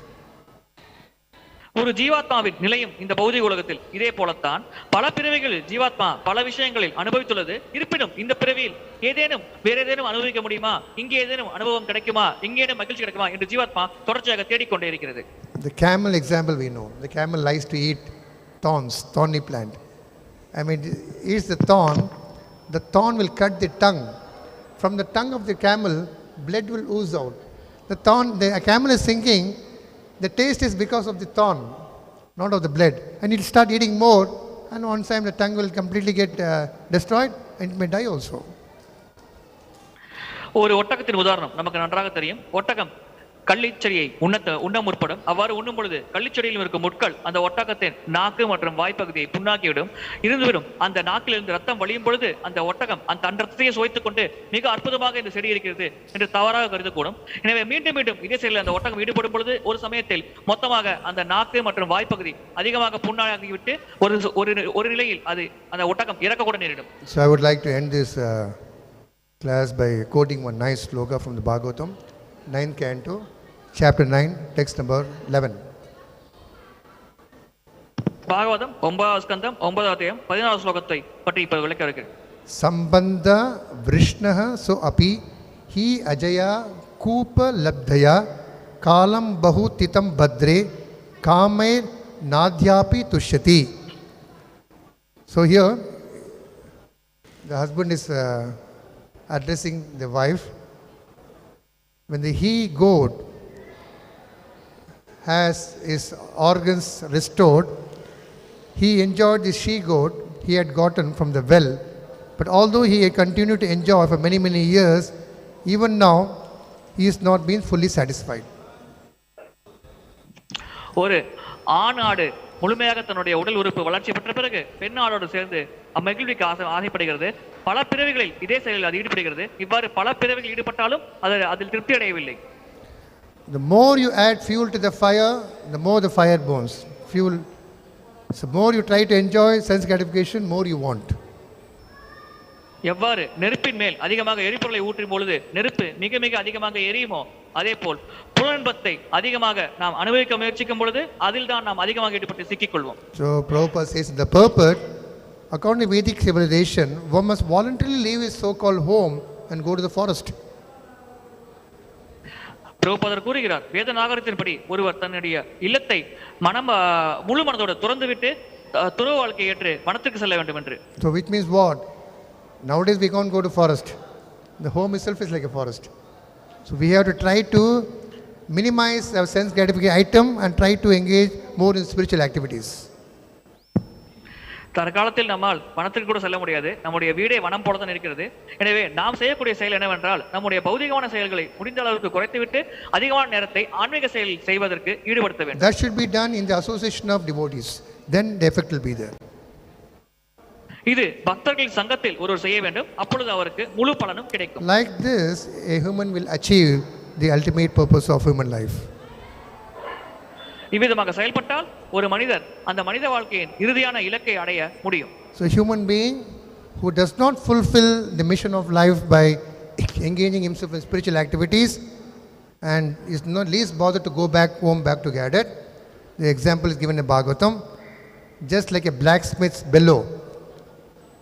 ஒரு ஜீவாத்மாவின் நிலையும் இந்த பௌதிக உலகத்தில் இதே போலத்தான். பல பிறவிகளில் ஜீவாத்மா பல விஷயங்களில் அனுபவித்துள்ளது. இருப்பினும் இந்த பிறவியில் ஏதேனும் வேற ஏதேனும் அனுபவிக்க முடியுமா, இங்கே ஏதேனும் அனுபவம் கிடைக்குமா, இங்கே ஏதேனும் மகிழ்ச்சி கிடைக்குமா என்று ஜீவாத்மா தொடர்ச்சியாக தேடிக்கொண்டே இருக்கிறது. The camel example we know. The camel likes to eat thorns, thorny plant. I mean, eats the thorn will cut the tongue. From the tongue of the camel, blood will ooze out. The camel is thinking the taste is because of the thorn, not of the blood. And it will start eating more, and one time the tongue will completely get destroyed and it may die also. ஒரு ஒட்டகத்தின் உதாரணம் நமக்கு நன்றாக தெரியும். ஒட்டகம் கள்ளிச்செடியை உண்ண முற்படும். அவ்வாறு உண்ணும் பொழுது கள்ளிச்செடியில் இருக்கும் முட்கள் அந்த ஒட்டகத்தின் நாக்கு மற்றும் வாய்ப்பகுதியை புண்ணாக்கிவிடும், இருந்துவிடும். அந்த நாக்கிலிருந்து ரத்தம் வழியும் பொழுது அந்த ஒட்டகம் அந்த ரத்தத்தையே சுவைத்துக் கொண்டு மிக அற்புதமாக இந்த செடி இருக்கிறது என்று தவறாக கருதக்கூடும். எனவே மீண்டும் மீண்டும் இதே செயலில் அந்த ஒட்டகம் ஈடுபடும் பொழுது ஒரு சமயத்தில் மொத்தமாக அந்த நாக்கு மற்றும் வாய்ப்பகுதி அதிகமாக புண்ணாகிவிட்டு ஒரு நிலையில் அந்த ஒட்டகம் இறக்க கூட நேரிடும். So I would like to end this class by quoting one nice sloka from the Bhagavatam, 9th canto, chapter 9, text number 11. Bhagavatam 9வது ஸ்கந்தம் 9வது அத்தியாயம் 14வது ஸ்லோகத்தை பற்றி இப்போது விளக்க இருக்கிறேன். சம்பந்த விருஷ்ணஹ சோ அபி ஹி அஜயா கூப லப்தயா காலம் Phagu திதம் பத்ரே காமே நாத்யாபி துஷ்யதி. So here the husband is addressing the wife. When the he-goat has his organs restored, he enjoyed the she-goat he had gotten from the well. But although he had continued to enjoy for many, many years, even now he is not been fully satisfied. ஒரு ஆண் ஆடு முழுமையாக தன்னுடைய உடல் உறுப்பு வளர்ச்சி பெற்ற பிறகு பெண் ஆடோடு சேர்ந்து மகிழ்விக்கு ஆசைப்படுகிறது. பல பிறவிகளில் இதே செயலில் அது ஈடுபடுகிறது. இவ்வாறு பல பிறவிகள் ஈடுபட்டாலும் அதில் திருப்தி அடையவில்லை. The more you add fuel to the fire, the more the fire burns. Fuel. So more you try to enjoy sense gratification, more you want. எவ்வாறு நெருப்பின் மேல் அதிகமாக எரிபொருளை ஊற்றும் பொழுது நெருப்பு மிக மிக அதிகமாக எரியுமோ அதே போல் புலன்பத்தை அதிகமாக நாம் அனுபவிக்க முயற்சிக்கும் பொழுது அதில் தான் நாம் அதிகமாக ஈடுபட்டு சிக்கிக்கொள்வோம். So Prabhupada says the purport, according to Vedic civilization, one must voluntarily leave his so-called home and go to the forest. பிரபுபாதர் கூறுகிறார், வேத நாகரிகத்தின்படி ஒருவர் தன்னுடைய இல்லத்தை முழு மனதோடு துறந்துவிட்டு துறவு வாழ்க்கையை ஏற்று வனத்திற்கு செல்ல வேண்டும் என்று. So which means what? Nowadays we can't go to forest. The home itself is like a forest. So we have to try to minimize our sense gratification item and try to engage more in spiritual activities. தற்காலத்தில் நம்மால் வனத்திற்கு கூட செல்ல முடியாது. நம்முடைய வீடே வனம் போல தான் இருக்கிறது. எனவே நாம் செய்யக்கூடிய செயல் என்னவென்றால் நம்முடைய பௌதிகமான செயல்களை முடிந்த அளவுக்கு குறைத்துவிட்டு அதிகமான நேரத்தை ஆன்மீக செயல் செய்வதற்கு ஈடுபடுத்த வேண்டும். That should be done in the association of devotees. Then the effect will be there. இது பக்தர்கள் சங்கத்தில் ஒருவர் செய்ய வேண்டும். அப்பொழுது அவருக்கு முழு பலனும் கிடைக்கும். Like this, a human will achieve the ultimate purpose of human life. இவ்விதமாக செயல்பட்டால் ஒரு மனிதர் அந்த மனித வாழ்க்கையின் இறுதியான இலக்கை அடைய முடியும். So a human being who does not fulfill the mission of life by engaging himself in spiritual activities and is not least bothered to go back home back to get it. The example is given in Bhagavatam. Just like a blacksmith's bellow,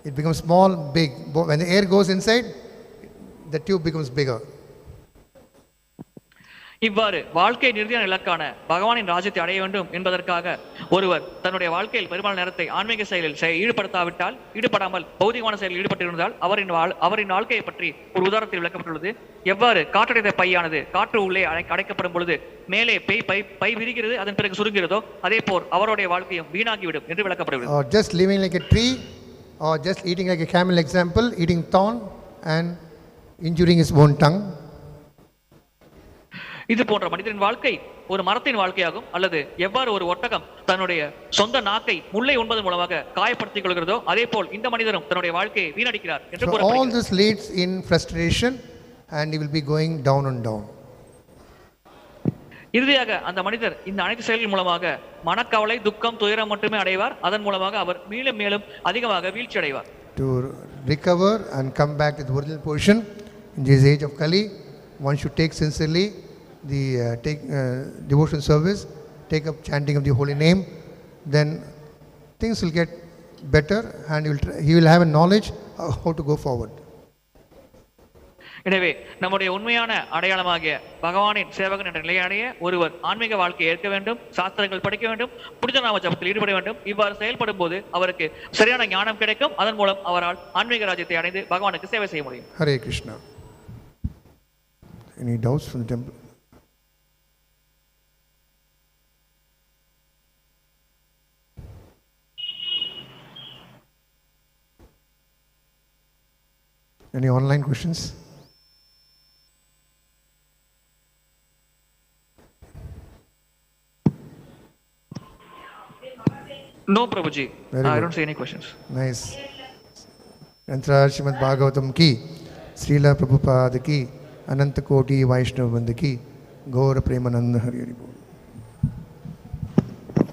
it becomes small, big. When the air goes inside, the tube becomes bigger. இவ்வாறு வாழ்க்கை நிறுதியான இலக்கான பகவானின் ராஜ்யத்தை அடைய வேண்டும் என்பதற்காக ஒருவர் தன்னுடைய வாழ்க்கையில் பெரும்பாலான நேரத்தை ஆன்மீக செயலில் ஈடுபடாமல் பௌதிகமான செயலில் ஈடுபட்டிருந்தால் அவரின் வாழ்க்கையை பற்றி ஒரு உதாரணத்தில் விளக்கப்பட்டுள்ளது. எவ்வாறு காற்றடைந்த பையானது காற்று உள்ளே அடைக்கப்படும் பொழுது மேலே பை விரிகிறது, அதன் பிறகு சுருங்கிறதோ அதே போல் அவருடைய வாழ்க்கையும் வீணாகிவிடும் என்று விளக்கப்படுகிறது. Or just living like a tree, or just eating like a camel, example, eating thorn and injuring his own tongue. இது போன்ற மனிதனின் வாழ்க்கை ஒரு மரத்தின் வாழ்க்கையாகும். அல்லது எவ்வாறு ஒரு ஒட்டகம் தன்னுடைய சொந்த நாக்கை முள்ளை உண்பதன் மூலமாக காயப்படுத்திக் கொள்கிறதோ அதே போல் இந்த மனிதரும் தன்னுடைய வாழ்க்கையை வீணடிக்கிறார் என்று கூறப்படுகிறது. All this leads in frustration and he will be going down and down. இறுதியாக அந்த மனிதர் இந்த அனைத்து செயல்கள் மூலமாக மனக்கவலை, துக்கம், துயரம் மட்டுமே அடைவார். அதன் மூலமாக அவர் மேலும் மேலும் அதிகமாக வீழ்ச்சி அடைவார். To recover and come back to the original position in this age of Kali, one should take sincerely the devotion service, take up chanting of the holy name, then things will get better and he will have a knowledge of how to go forward. எனவே நம்முடைய உண்மையான அடையாளமாகிய பகவானின் சேவகன் என்ற நிலையடைய ஒருவர் ஆன்மீக வாழ்க்கையை ஏற்க வேண்டும், சாஸ்திரங்கள் படிக்க வேண்டும், புனித நாம ஜபத்தில் ஈடுபட வேண்டும். இவ்வாறு செயல்படும் போது அவருக்கு சரியான ஞானம் கிடைக்கும். அதன் மூலம் அவரால் ஆன்மீக ராஜ்யத்தை அடைந்து பகவானுக்கு சேவை செய்ய முடியும். Hare Krishna. Any doubts from the temple? Any online questions? No, Prabhuji. I don't see any questions. Nice. Yantraj Srimad Bhagavatam ki, Srila Prabhupada ki, Ananta Koti Vaishnava Vrinda ki, Gaura Premananda Hari Hari Bol.